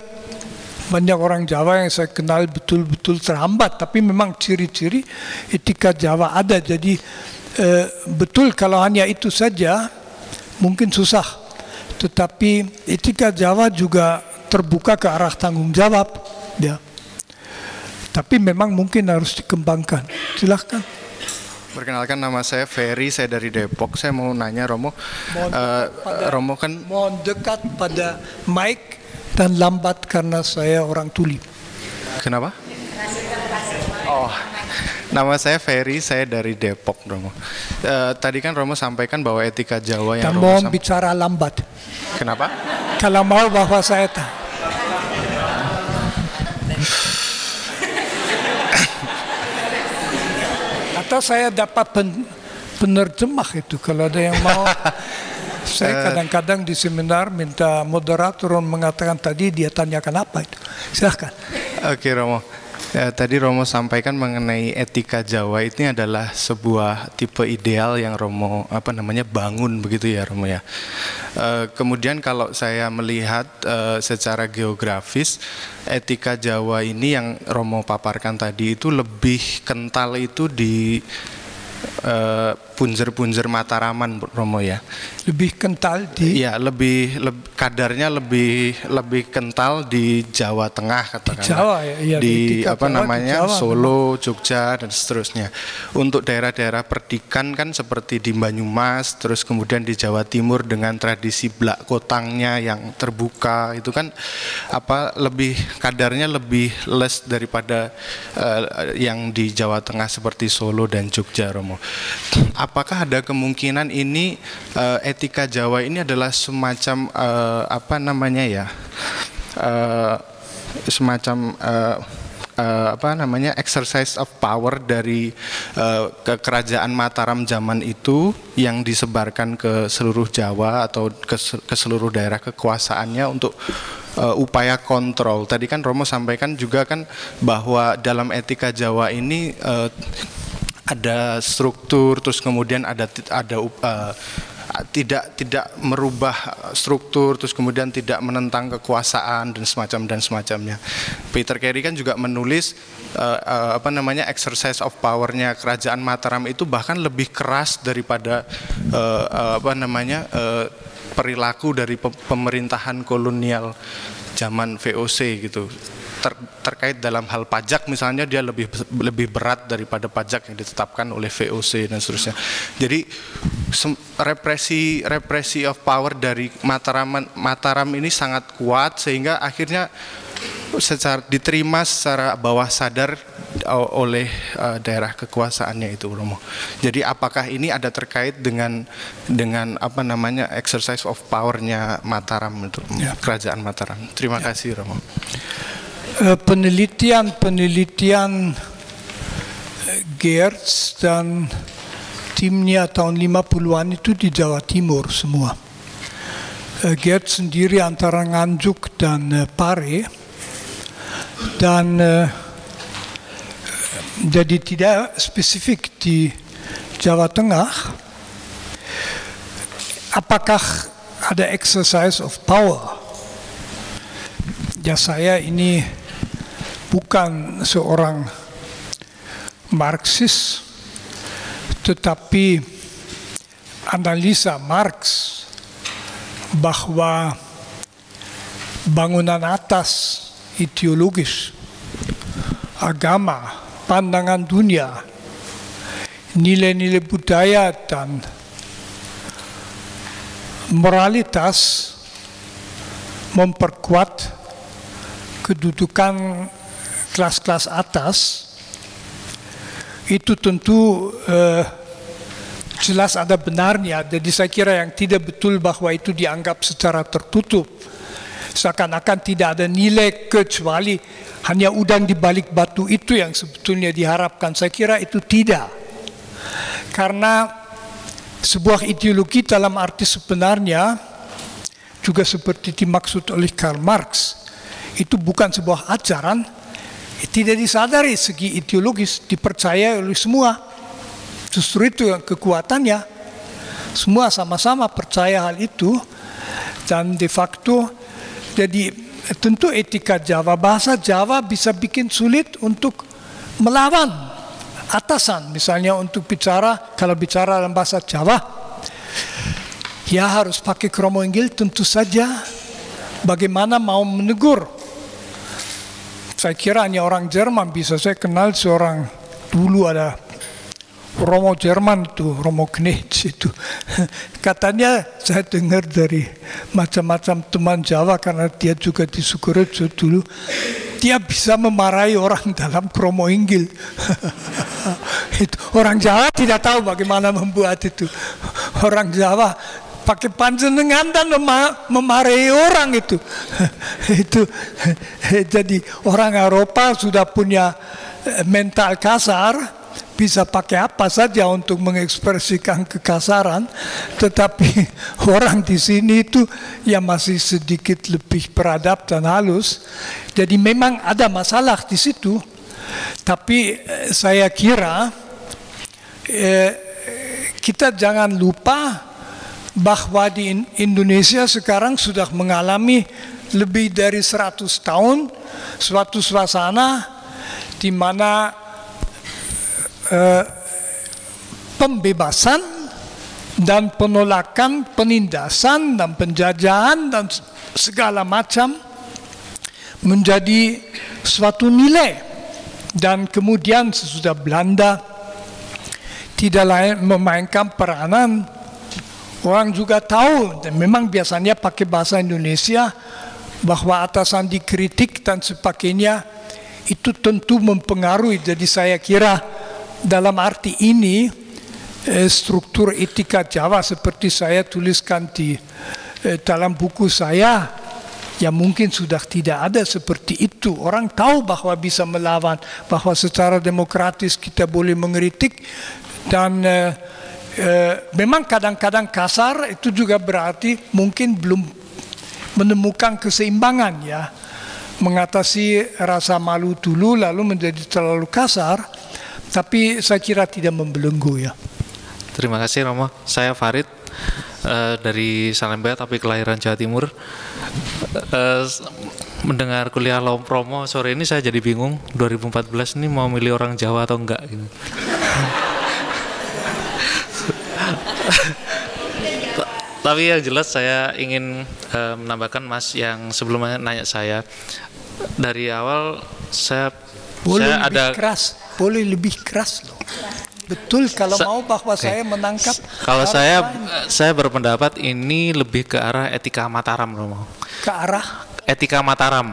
banyak orang Jawa yang saya kenal betul-betul terhambat, tapi memang ciri-ciri etika Jawa ada. Jadi betul kalau hanya itu saja mungkin susah, tetapi etika Jawa juga terbuka ke arah tanggung jawab, ya. Tapi memang mungkin harus dikembangkan. Silahkan. Perkenalkan, nama saya Ferry, saya dari Depok. Saya mau nanya Romo, Romo kan mohon dekat pada mic dan lambat karena saya orang tuli. Kenapa? Oh, nama saya Ferry, saya dari Depok, Romo. Tadi kan Romo sampaikan bahwa etika Jawa yang dan Romo mohon bicara lambat. Kenapa? Kalau mau bahwa saya atau saya dapat penerjemah itu kalau ada yang mau. Saya kadang-kadang di seminar minta moderator mengatakan tadi dia tanyakan apa itu. Silahkan. Oke Romo, tadi Romo sampaikan mengenai etika Jawa ini adalah sebuah tipe ideal yang Romo bangun begitu ya Romo ya. Kemudian kalau saya melihat secara geografis, etika Jawa ini yang Romo paparkan tadi itu lebih kental itu di punjer-punjer Mataraman, Romo ya. Lebih kental di Iya, kadarnya lebih kental di Jawa Tengah katakanlah. Di Jawa ya, iya, di etika apa Jawa, namanya di Jawa, Solo, Jogja dan seterusnya. Untuk daerah-daerah perdikan kan seperti di Banyumas, terus kemudian di Jawa Timur dengan tradisi blak kotangnya yang terbuka itu kan kadarnya lebih less daripada yang di Jawa Tengah seperti Solo dan Jogja, Romo. Apakah ada kemungkinan ini etika Jawa ini adalah semacam exercise of power dari kerajaan Mataram zaman itu yang disebarkan ke seluruh Jawa atau ke seluruh daerah kekuasaannya untuk upaya kontrol. Tadi kan Romo sampaikan juga kan bahwa dalam etika Jawa ini ada struktur, terus kemudian tidak merubah struktur, terus kemudian tidak menentang kekuasaan dan semacamnya. Peter Carey kan juga menulis exercise of power-nya kerajaan Mataram itu bahkan lebih keras daripada perilaku dari pemerintahan kolonial zaman VOC gitu. Terkait dalam hal pajak misalnya dia lebih berat daripada pajak yang ditetapkan oleh VOC dan seterusnya. Jadi represi of power dari Mataram ini sangat kuat sehingga akhirnya diterima secara bawah sadar oleh daerah kekuasaannya itu, Romo. Jadi apakah ini ada terkait dengan exercise of power-nya Mataram itu, kerajaan Mataram? Terima kasih, Romo. Penelitian Geertz dan timnya tahun 50-an itu di Jawa Timur semua. Geertz sendiri antara Nganjuk dan Pare, dan jadi tidak spesifik di Jawa Tengah. Apakah ada exercise of power? Ya, saya ini bukan seorang Marxis, tetapi analisa Marx bahwa bangunan atas ideologis, agama, pandangan dunia, nilai-nilai budaya dan moralitas memperkuat kedudukan kelas-kelas atas. Itu tentu jelas ada benarnya. Jadi saya kira yang tidak betul bahwa itu dianggap secara tertutup, seakan-akan tidak ada nilai kecuali hanya udang di balik batu itu yang sebetulnya diharapkan. Saya kira itu tidak, karena sebuah ideologi dalam arti sebenarnya juga seperti dimaksud oleh Karl Marx, itu bukan sebuah ajaran, tidak disadari segi ideologis, dipercaya oleh semua. Justru itu yang kekuatannya, semua sama-sama percaya hal itu. Dan de facto, jadi tentu etika Jawa, bahasa Jawa bisa bikin sulit untuk melawan atasan. Misalnya untuk kalau bicara dalam bahasa Jawa, ya harus pakai kromo inggil, tentu saja. Bagaimana mau menegur? Saya kira hanya orang Jerman bisa. Saya kenal seorang, dulu ada Romo Jerman itu, Romo Knecht itu. Katanya saya dengar dari macam-macam teman Jawa, karena dia juga di Sukorejo dulu, dia bisa memarahi orang dalam kromo inggil. Itu orang Jawa tidak tahu bagaimana membuat itu. Orang Jawa pakai panjenengan dan memarahi orang itu. Itu jadi orang Eropa sudah punya mental kasar, bisa pakai apa saja untuk mengekspresikan kekasaran, tetapi orang di sini itu yang masih sedikit lebih beradab dan halus. Jadi memang ada masalah di situ, tapi saya kira kita jangan lupa bahwa di Indonesia sekarang sudah mengalami lebih dari 100 tahun suatu suasana di mana pembebasan dan penolakan penindasan dan penjajahan dan segala macam menjadi suatu nilai. Dan kemudian sesudah Belanda tidak lain memainkan peranan, orang juga tahu, dan memang biasanya pakai bahasa Indonesia, bahwa atasan dikritik dan sebagainya, itu tentu mempengaruhi. Jadi saya kira dalam arti ini struktur etika Jawa seperti saya tuliskan di dalam buku saya, ya mungkin sudah tidak ada seperti itu. Orang tahu bahwa bisa melawan, bahwa secara demokratis kita boleh mengkritik, dan memang kadang-kadang kasar, itu juga berarti mungkin belum menemukan keseimbangan, ya, mengatasi rasa malu dulu lalu menjadi terlalu kasar, tapi saya kira tidak membelenggu, ya. Terima kasih Romo. Saya Farid dari Salemba tapi kelahiran Jawa Timur. Mendengar kuliah Romo sore ini saya jadi bingung 2014 ini mau milih orang Jawa atau enggak gitu. Tapi yang jelas saya ingin menambahkan Mas yang sebelumnya nanya saya, dari awal saya boleh lebih keras loh. Betul kalau mau bahwa saya menangkap. Kalau saya berpendapat ini lebih ke arah etika Mataram, Romo. Ke arah etika Mataram.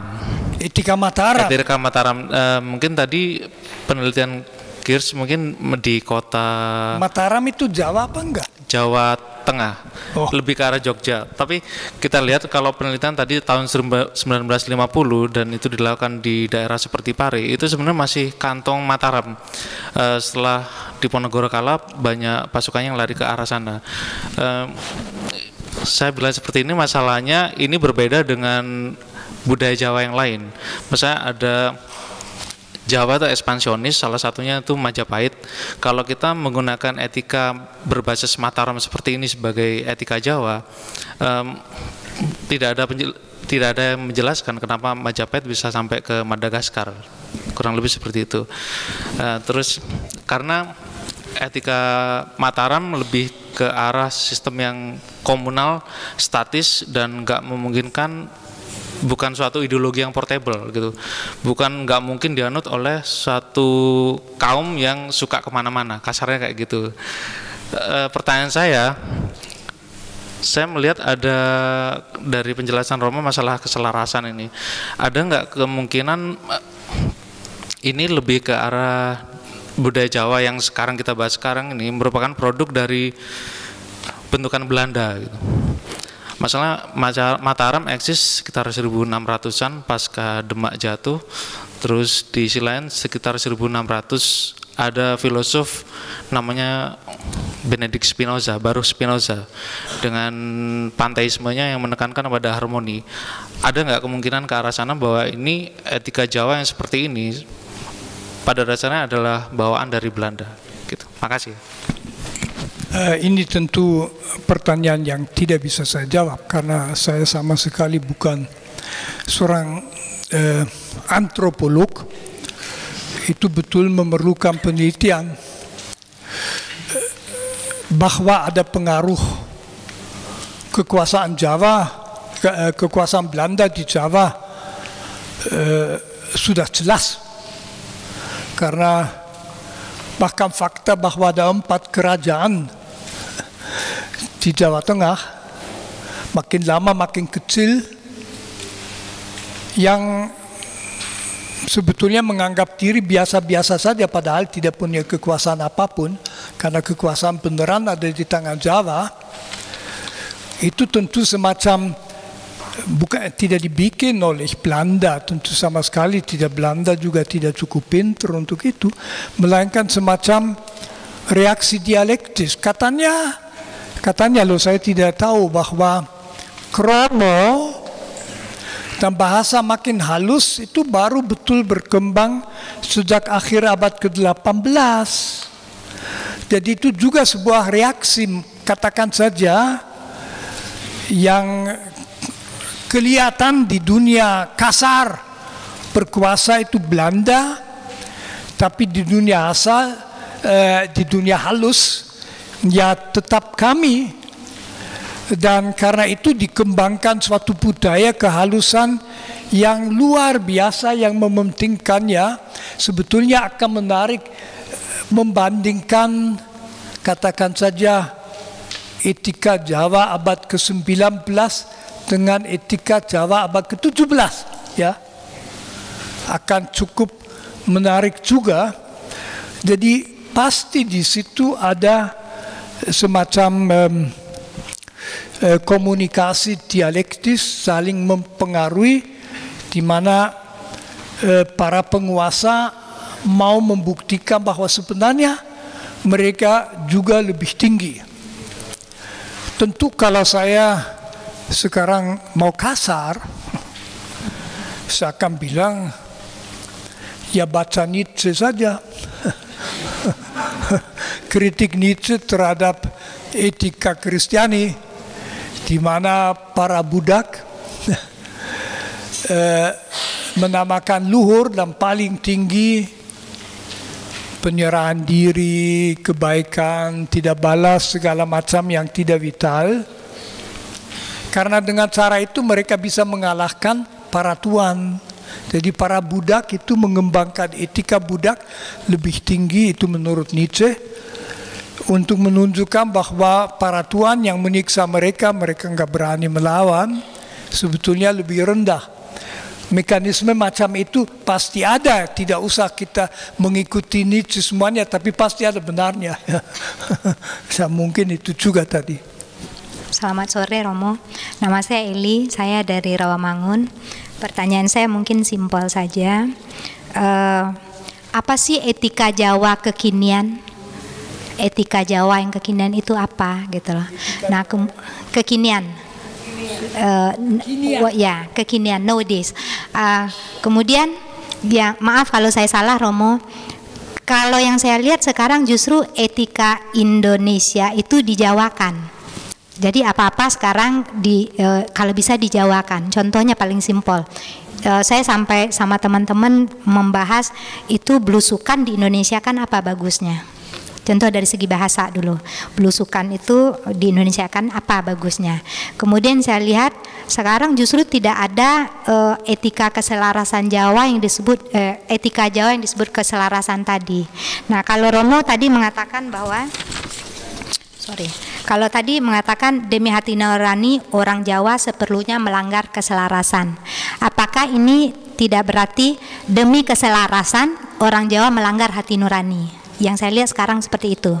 Etika Mataram. Etika Mataram. Mungkin tadi penelitian Girs mungkin di kota Mataram itu Jawa apa enggak? Jawa Tengah, lebih ke arah Jogja. Tapi kita lihat kalau penelitian tadi tahun 1950 dan itu dilakukan di daerah seperti Pare, itu sebenarnya masih kantong Mataram. Setelah Diponegoro kalah, banyak pasukannya yang lari ke arah sana. Saya bilang seperti ini, masalahnya ini berbeda dengan budaya Jawa yang lain. Misalnya ada Jawa itu ekspansionis, salah satunya itu Majapahit. Kalau kita menggunakan etika berbasis Mataram seperti ini sebagai etika Jawa, tidak ada yang menjelaskan kenapa Majapahit bisa sampai ke Madagaskar, kurang lebih seperti itu. Terus karena etika Mataram lebih ke arah sistem yang komunal, statis, dan nggak memungkinkan, bukan suatu ideologi yang portable gitu, bukan nggak mungkin dianut oleh suatu kaum yang suka kemana-mana, kasarnya kayak gitu. Pertanyaan saya melihat ada dari penjelasan Romo masalah keselarasan ini, ada nggak kemungkinan ini lebih ke arah budaya Jawa yang sekarang kita bahas sekarang ini merupakan produk dari bentukan Belanda gitu. Masalah Mataram eksis sekitar 1600-an pasca Demak jatuh. Terus di sisi lain sekitar 1600 ada filosof namanya Benedict Spinoza, Baruch Spinoza, dengan panteismenya yang menekankan pada harmoni. Ada nggak kemungkinan ke arah sana bahwa ini etika Jawa yang seperti ini pada dasarnya adalah bawaan dari Belanda gitu. Makasih. Ini tentu pertanyaan yang tidak bisa saya jawab karena saya sama sekali bukan seorang antropolog. Itu betul memerlukan penelitian bahwa ada pengaruh kekuasaan Jawa, kekuasaan Belanda di Jawa sudah jelas, karena bahkan fakta bahwa ada 4 kerajaan di Jawa Tengah, makin lama makin kecil, yang sebetulnya menganggap diri biasa-biasa saja padahal tidak punya kekuasaan apapun, karena kekuasaan beneran ada di tangan Jawa. Itu tentu semacam, bukan tidak dibikin oleh Belanda, tentu sama sekali tidak, Belanda juga tidak cukup pintar untuk itu, melainkan semacam reaksi dialektis. Katanya loh, saya tidak tahu, bahwa kromo dan bahasa makin halus itu baru betul berkembang sejak akhir abad ke-18. Jadi itu juga sebuah reaksi, katakan saja, yang kelihatan di dunia kasar berkuasa itu Belanda, tapi di dunia asal, di dunia halus ya tetap kami. Dan karena itu dikembangkan suatu budaya kehalusan yang luar biasa yang mementingkannya, sebetulnya akan menarik membandingkan katakan saja etika Jawa abad ke-19 dengan etika Jawa abad ke-17, ya. Akan cukup menarik juga. Jadi pasti di situ ada semacam komunikasi dialektis saling mempengaruhi, di mana para penguasa mau membuktikan bahwa sebenarnya mereka juga lebih tinggi. Tentu kalau saya sekarang mau kasar, saya akan bilang ya baca Nietzsche saja. Kritik Nietzsche terhadap etika Kristiani, di mana para budak menamakan luhur dan paling tinggi penyerahan diri, kebaikan, tidak balas segala macam yang tidak vital. Karena dengan cara itu mereka bisa mengalahkan para tuan. Jadi para budak itu mengembangkan etika budak lebih tinggi, itu menurut Nietzsche, untuk menunjukkan bahwa para tuan yang menyiksa mereka, mereka nggak berani melawan, sebetulnya lebih rendah. Mekanisme macam itu pasti ada, tidak usah kita mengikuti Nietzsche semuanya, tapi pasti ada benarnya. Mungkin itu juga tadi. Selamat sore Romo, nama saya Eli, saya dari Rawamangun. Pertanyaan saya mungkin simpel saja. Apa sih etika Jawa kekinian? Etika Jawa yang kekinian itu apa gitu loh. Nah, kekinian. Ya, kekinian nowadays. Kemudian ya maaf kalau saya salah Romo. Kalau yang saya lihat sekarang justru etika Indonesia itu dijawakan. Jadi apa-apa sekarang kalau bisa dijawakan. Contohnya paling simpel. Saya sampai sama teman-teman membahas itu belusukan di Indonesia kan apa bagusnya. Contoh dari segi bahasa dulu, belusukan itu di Indonesia kan apa bagusnya. Kemudian saya lihat sekarang justru tidak ada etika keselarasan Jawa yang disebut etika Jawa yang disebut keselarasan tadi. Nah kalau Romo tadi mengatakan bahwa kalau tadi mengatakan demi hati nurani orang Jawa seperlunya melanggar keselarasan. Apakah ini tidak berarti demi keselarasan orang Jawa melanggar hati nurani? Yang saya lihat sekarang seperti itu.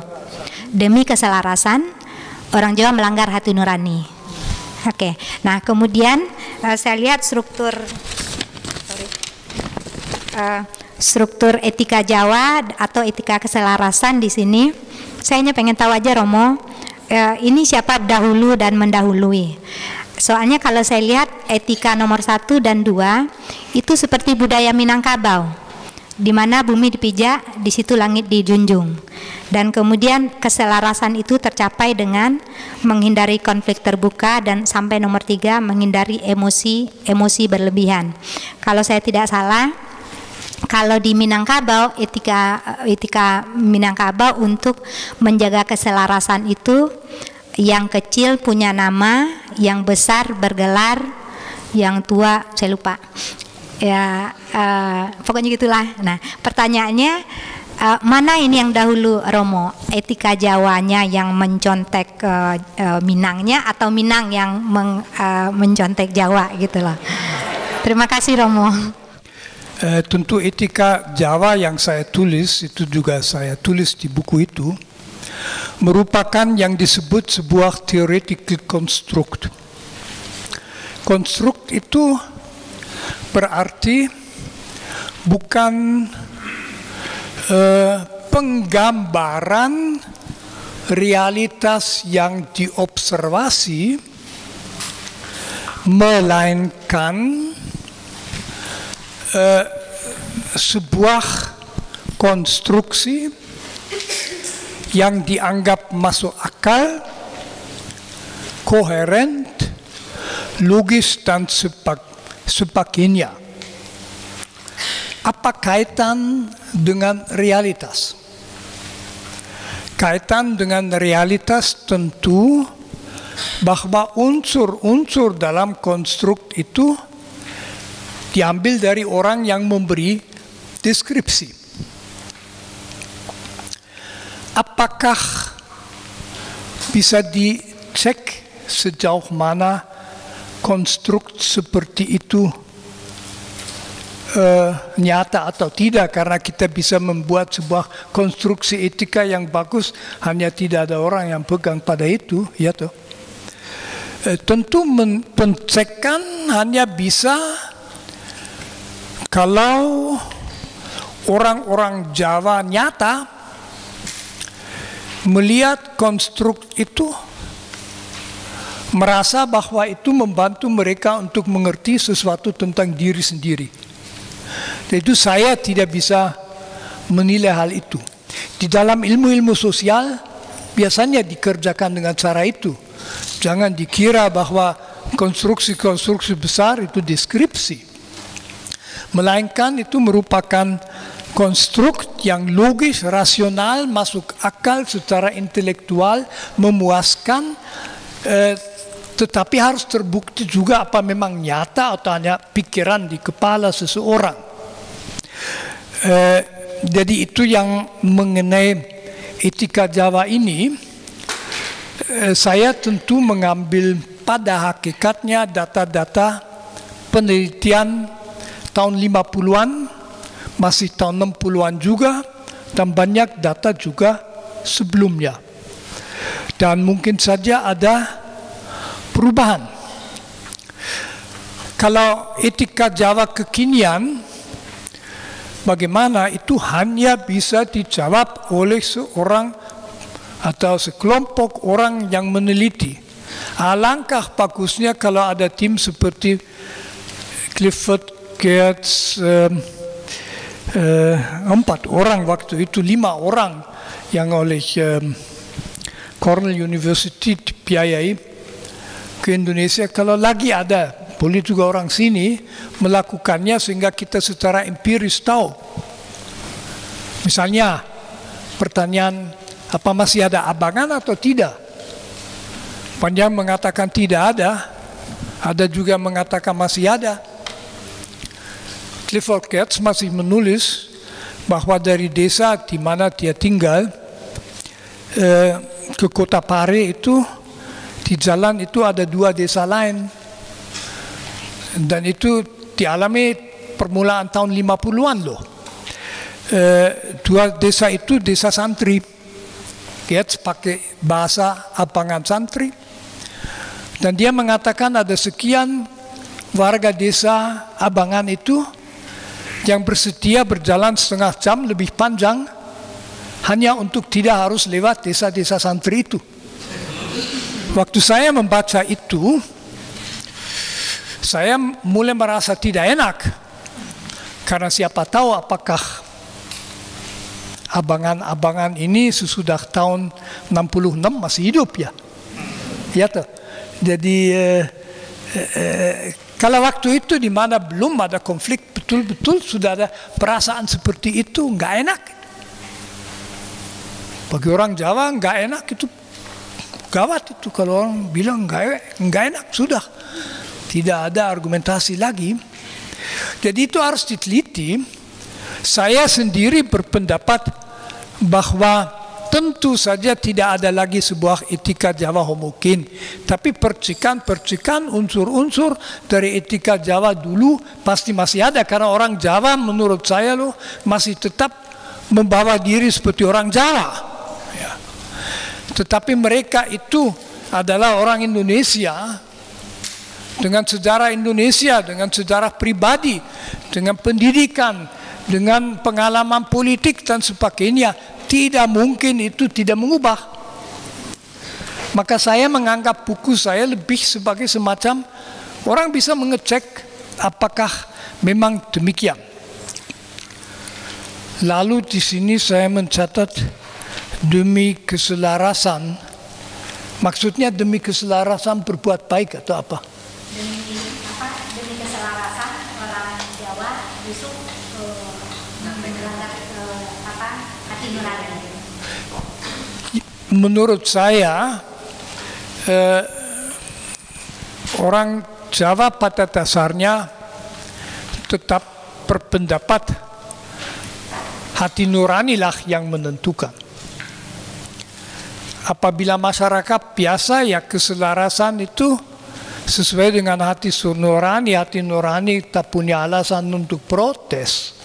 Demi keselarasan orang Jawa melanggar hati nurani. Oke. Nah, kemudian saya lihat struktur etika Jawa atau etika keselarasan di sini. Saya hanya pengen tahu aja Romo, ini siapa dahulu dan mendahului. Soalnya kalau saya lihat etika nomor 1 dan 2 itu seperti budaya Minangkabau, di mana bumi dipijak, di situ langit dijunjung. Dan kemudian keselarasan itu tercapai dengan menghindari konflik terbuka, dan sampai nomor 3 menghindari emosi berlebihan. Kalau saya tidak salah, kalau di Minangkabau etika Minangkabau untuk menjaga keselarasan itu, yang kecil punya nama, yang besar bergelar, yang tua saya lupa. Ya, pokoknya gitulah. Nah, pertanyaannya mana ini yang dahulu Romo? Etika Jawanya yang mencontek Minangnya atau Minang yang mencontek Jawa gitu loh. Terima kasih Romo. Tentu etika Jawa yang saya tulis, itu juga saya tulis di buku itu, merupakan yang disebut sebuah theoretical construct. Konstruk itu berarti bukan penggambaran realitas yang diobservasi, melainkan sebuah konstruksi yang dianggap masuk akal, koheren, logis dan sebagainya. Apa kaitan dengan realitas? kaitan dengan realitas tentu bahwa unsur-unsur dalam konstruk itu diambil dari orang yang memberi deskripsi. Apakah bisa dicek sejauh mana konstruk seperti itu nyata atau tidak, karena kita bisa membuat sebuah konstruksi etika yang bagus hanya tidak ada orang yang pegang pada itu, ya toh. Tentu pencekan hanya bisa kalau orang-orang Jawa nyata melihat konstruk itu, merasa bahwa itu membantu mereka untuk mengerti sesuatu tentang diri sendiri. Itu saya tidak bisa menilai hal itu. Di dalam ilmu-ilmu sosial biasanya dikerjakan dengan cara itu. Jangan dikira bahwa konstruksi-konstruksi besar itu deskripsi. Melainkan itu merupakan konstruk yang logis, rasional, masuk akal secara intelektual, memuaskan, tetapi harus terbukti juga apa memang nyata atau hanya pikiran di kepala seseorang. Jadi itu yang mengenai etika Jawa ini. Saya tentu mengambil pada hakikatnya data-data penelitian tahun 50-an, masih tahun 60-an juga, dan banyak data juga sebelumnya. Dan mungkin saja ada perubahan. Kalau etika Jawa kekinian, bagaimana itu hanya bisa dijawab oleh seorang atau sekelompok orang yang meneliti. Alangkah bagusnya kalau ada tim seperti Clifford Geertz, 4 orang waktu itu, 5 orang yang oleh Cornell University dibiayai ke Indonesia. Kalau lagi ada, boleh juga orang sini melakukannya sehingga kita secara empiris tahu. Misalnya pertanyaan, apa masih ada abangan atau tidak? Banyak mengatakan tidak ada juga mengatakan masih ada. Clifford Geertz masih menulis bahwa dari desa di mana dia tinggal ke kota Pare itu, di jalan itu ada 2 desa lain. Dan itu dialami permulaan tahun 50-an loh. 2 desa itu desa santri. Geertz pakai bahasa abangan santri. Dan dia mengatakan ada sekian warga desa abangan itu yang bersedia berjalan setengah jam lebih panjang hanya untuk tidak harus lewat desa-desa santri itu. Waktu saya membaca itu, saya mulai merasa tidak enak. Karena siapa tahu apakah abangan-abangan ini sesudah tahun 66 masih hidup ya. Ya toh. Jadi kalau waktu itu di mana belum ada konflik, betul-betul sudah ada perasaan seperti itu, nggak enak. Bagi orang Jawa nggak enak itu gawat itu, kalau orang bilang nggak enak sudah. Tidak ada argumentasi lagi. Jadi itu harus diteliti. Saya sendiri berpendapat bahwa tentu saja tidak ada lagi sebuah etika Jawa homogen. Tapi percikan-percikan unsur-unsur dari etika Jawa dulu pasti masih ada. Karena orang Jawa menurut saya loh masih tetap membawa diri seperti orang Jawa. Ya. Tetapi mereka itu adalah orang Indonesia dengan sejarah Indonesia, dengan sejarah pribadi, dengan pendidikan, dengan pengalaman politik dan sebagainya. Tidak mungkin itu tidak mengubah. Maka saya menganggap buku saya lebih sebagai semacam orang bisa mengecek apakah memang demikian. Lalu di sini saya mencatat demi keselarasan. Maksudnya demi keselarasan berbuat baik atau apa? Demi keselarasan orang Jawa besok melanggar hati nurani. menurut saya orang Jawa pada dasarnya tetap berpendapat hati nuranilah yang menentukan. Apabila masyarakat biasa, ya keselarasan itu sesuai dengan hati nurani tak punya alasan untuk protes.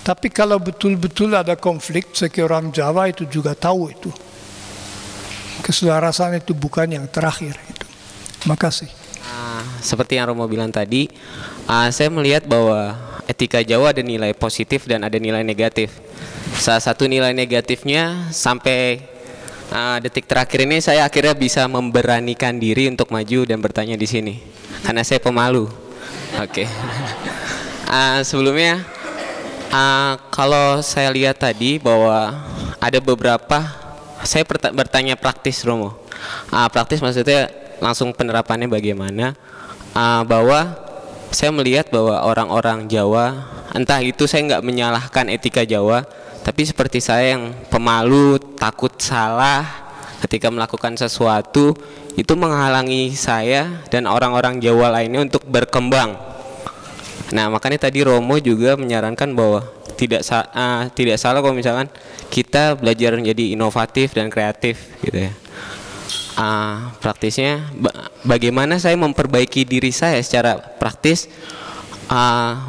Tapi kalau betul-betul ada konflik, sekian orang Jawa itu juga tahu itu. Keselarasan itu bukan yang terakhir. Itu. Terima kasih. Seperti yang Romo bilang tadi, saya melihat bahwa etika Jawa ada nilai positif dan ada nilai negatif. Salah satu nilai negatifnya sampai detik terakhir ini saya akhirnya bisa memberanikan diri untuk maju dan bertanya di sini karena saya pemalu. Oke. Sebelumnya kalau saya lihat tadi bahwa ada beberapa, saya bertanya praktis, Romo. Praktis maksudnya langsung penerapannya bagaimana? Bahwa saya melihat bahwa orang-orang Jawa, entah itu saya nggak menyalahkan etika Jawa, tapi seperti saya yang pemalu, takut salah ketika melakukan sesuatu, itu menghalangi saya dan orang-orang Jawa lainnya untuk berkembang. Nah, makanya tadi Romo juga menyarankan bahwa tidak salah kalau misalkan kita belajar menjadi inovatif dan kreatif gitu ya. Praktisnya bagaimana saya memperbaiki diri saya secara praktis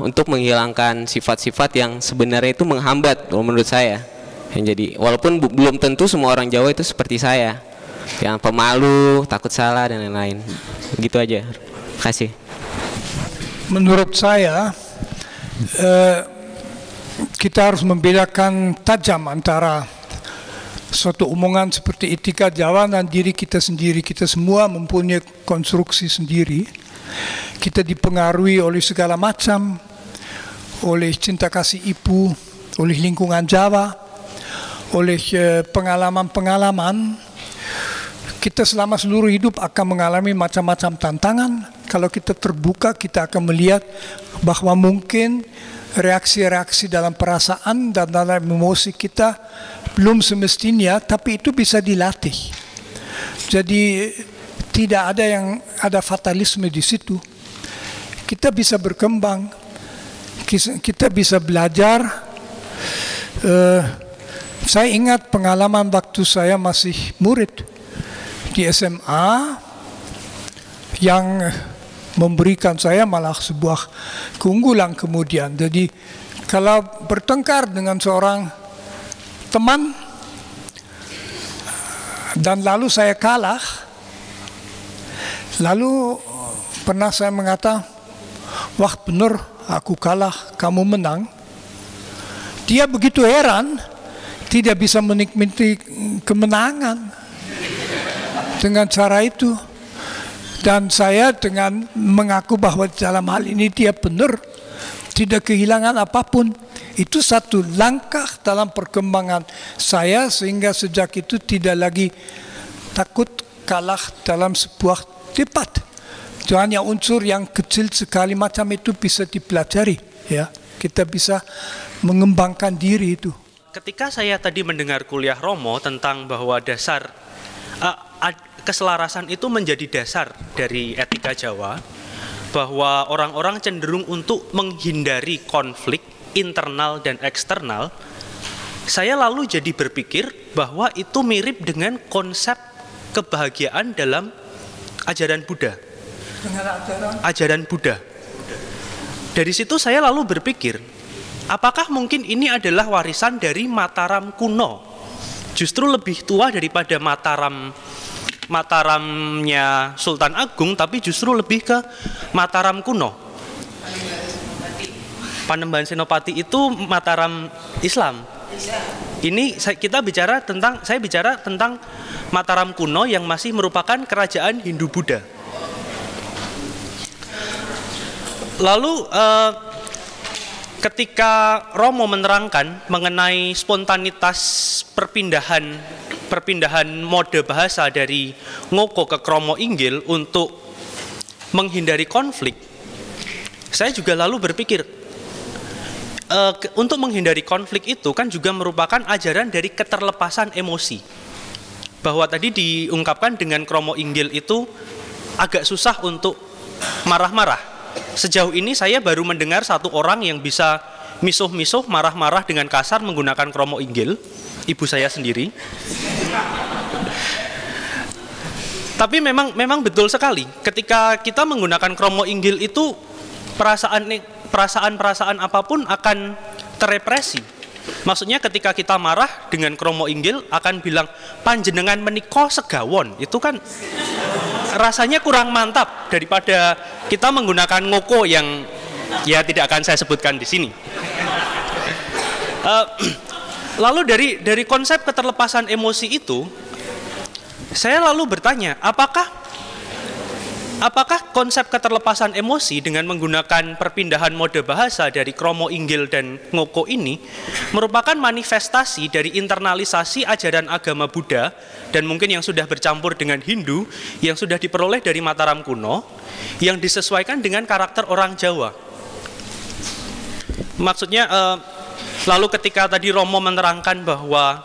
untuk menghilangkan sifat-sifat yang sebenarnya itu menghambat menurut saya. Jadi walaupun belum tentu semua orang Jawa itu seperti saya, yang pemalu, takut salah dan lain-lain. Begitu aja. Terima kasih. Menurut saya kita harus membedakan tajam antara suatu omongan seperti etika Jawa dan diri kita sendiri. Kita semua mempunyai konstruksi sendiri. Kita dipengaruhi oleh segala macam, oleh cinta kasih ibu, oleh lingkungan Jawa, oleh pengalaman-pengalaman. Kita selama seluruh hidup akan mengalami macam-macam tantangan. Kalau kita terbuka, kita akan melihat bahwa mungkin reaksi-reaksi dalam perasaan dan dalam emosi kita belum semestinya, tapi itu bisa dilatih. Jadi tidak ada fatalisme di situ. Kita bisa berkembang, kita bisa belajar. Saya ingat pengalaman waktu saya masih murid di SMA yang memberikan saya malah sebuah keunggulan kemudian. Jadi kalau bertengkar dengan seorang teman dan lalu saya kalah, lalu pernah saya mengatakan, wah benar aku kalah, kamu menang. Dia begitu heran, tidak bisa menikmati kemenangan dengan cara itu. Dan saya dengan mengaku bahwa dalam hal ini dia benar, tidak kehilangan apapun. Itu satu langkah dalam perkembangan saya, sehingga sejak itu tidak lagi takut kalah dalam sebuah debat. Itu hanya unsur yang kecil sekali macam itu bisa dipelajari. Ya, kita bisa mengembangkan diri itu. Ketika saya tadi mendengar kuliah Romo tentang bahwa dasar keselarasan itu menjadi dasar dari etika Jawa, bahwa orang-orang cenderung untuk menghindari konflik internal dan eksternal, saya lalu jadi berpikir bahwa itu mirip dengan konsep kebahagiaan dalam ajaran Buddha. Ajaran Buddha. Dari situ saya lalu berpikir, apakah mungkin ini adalah warisan dari Mataram kuno, justru lebih tua daripada Mataramnya Sultan Agung, tapi justru lebih ke Mataram kuno. Panembahan Senopati itu Mataram Islam. Ini saya bicara tentang Mataram kuno yang masih merupakan kerajaan Hindu Buddha. Lalu ketika Romo menerangkan mengenai spontanitas perpindahan mode bahasa dari Ngoko ke Kromo Inggil untuk menghindari konflik, saya juga lalu berpikir untuk menghindari konflik itu kan juga merupakan ajaran dari keterlepasan emosi. bahwa tadi diungkapkan dengan kromo inggil itu agak susah untuk marah-marah. Sejauh ini saya baru mendengar satu orang yang bisa misuh-misuh, marah-marah dengan kasar menggunakan kromo inggil, ibu saya sendiri. Tapi memang betul sekali, ketika kita menggunakan kromo inggil itu perasaan-perasaan apapun akan terepresi. Maksudnya ketika kita marah dengan kromo inggil akan bilang panjenengan menika segawon, itu kan rasanya kurang mantap daripada kita menggunakan ngoko yang ya tidak akan saya sebutkan di sini. Lalu dari konsep keterlepasan emosi itu, saya lalu bertanya, apakah konsep keterlepasan emosi dengan menggunakan perpindahan mode bahasa dari kromo inggil dan ngoko ini merupakan manifestasi dari internalisasi ajaran agama Buddha dan mungkin yang sudah bercampur dengan Hindu yang sudah diperoleh dari Mataram kuno yang disesuaikan dengan karakter orang Jawa. Maksudnya lalu ketika tadi Romo menerangkan bahwa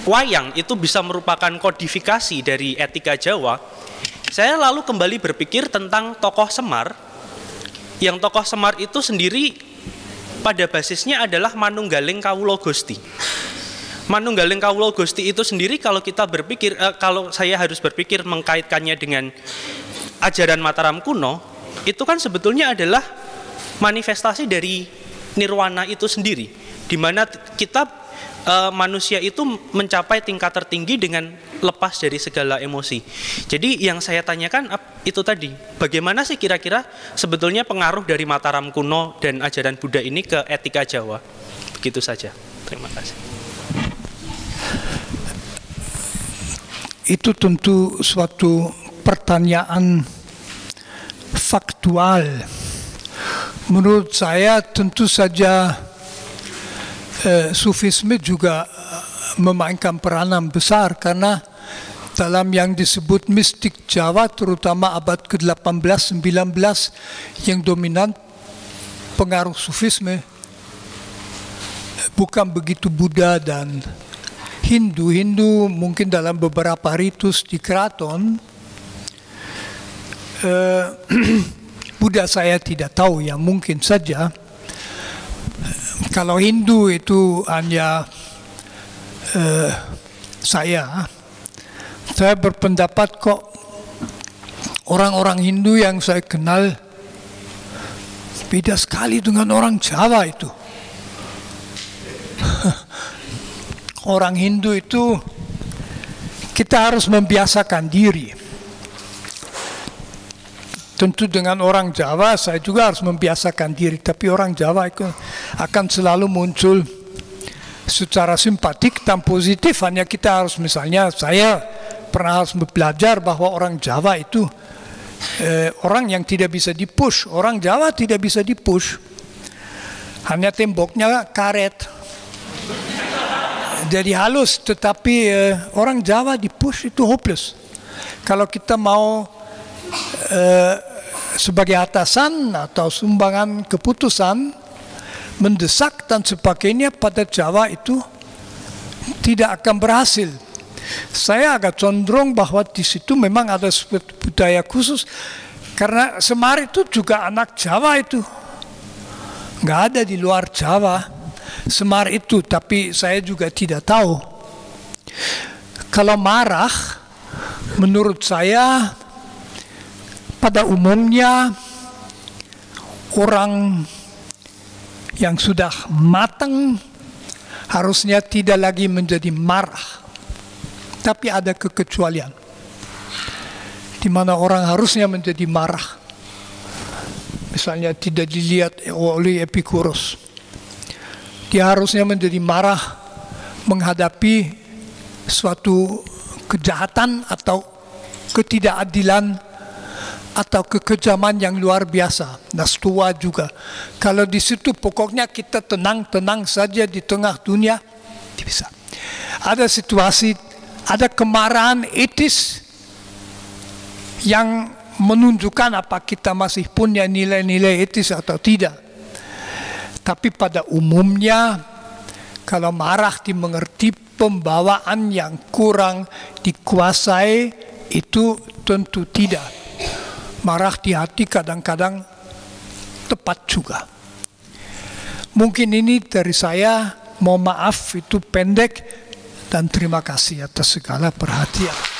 wayang itu bisa merupakan kodifikasi dari etika Jawa, saya lalu kembali berpikir tentang tokoh Semar, yang tokoh Semar itu sendiri pada basisnya adalah Manunggaling Kawula Gusti. Manunggaling Kawula Gusti itu sendiri kalau kita berpikir, kalau saya harus berpikir mengkaitkannya dengan ajaran Mataram kuno, itu kan sebetulnya adalah manifestasi dari nirwana itu sendiri, di mana kita manusia itu mencapai tingkat tertinggi dengan lepas dari segala emosi. Jadi yang saya tanyakan itu tadi, bagaimana sih kira-kira sebetulnya pengaruh dari Mataram kuno dan ajaran Buddha ini ke etika Jawa? Begitu saja. Terima kasih. Itu tentu suatu pertanyaan faktual. Menurut saya tentu saja Sufisme juga memainkan peranan besar karena dalam yang disebut mistik Jawa terutama abad ke-18-19 yang dominan pengaruh Sufisme, bukan begitu Buddha dan Hindu. Hindu mungkin dalam beberapa ritus di keraton, Buddha saya tidak tahu, ya mungkin saja. Kalau Hindu itu hanya saya berpendapat kok orang-orang Hindu yang saya kenal beda sekali dengan orang Jawa itu. Orang Hindu itu kita harus membiasakan diri. Tentu dengan orang Jawa saya juga harus membiasakan diri, tapi orang Jawa itu akan selalu muncul secara simpatik dan positif. Hanya kita harus, misalnya saya pernah harus belajar bahwa orang Jawa itu orang yang tidak bisa dipush. Orang Jawa tidak bisa dipush, hanya temboknya karet jadi halus, tetapi orang Jawa dipush itu hopeless. Kalau kita mau sebagai atasan atau sumbangan keputusan mendesak dan sebagainya pada Jawa itu tidak akan berhasil. Saya agak condong bahwa di situ memang ada budaya khusus, karena Semar itu juga anak Jawa itu, nggak ada di luar Jawa Semar itu, tapi saya juga tidak tahu. Kalau marah, menurut saya pada umumnya orang yang sudah matang harusnya tidak lagi menjadi marah. Tapi ada kekecualian di mana orang harusnya menjadi marah. Misalnya tidak dilihat oleh Epikuros. Dia harusnya menjadi marah menghadapi suatu kejahatan atau ketidakadilan atau kekejaman yang luar biasa. Nah, Stoa juga. Kalau di situ pokoknya kita tenang-tenang saja di tengah dunia, tidak bisa. Ada situasi, ada kemarahan etis yang menunjukkan apa kita masih punya nilai-nilai etis atau tidak. Tapi pada umumnya, kalau marah dimengerti pembawaan yang kurang dikuasai itu tentu tidak. Marah di hati kadang-kadang tepat juga. Mungkin ini dari saya, mohon maaf itu pendek, dan terima kasih atas segala perhatian.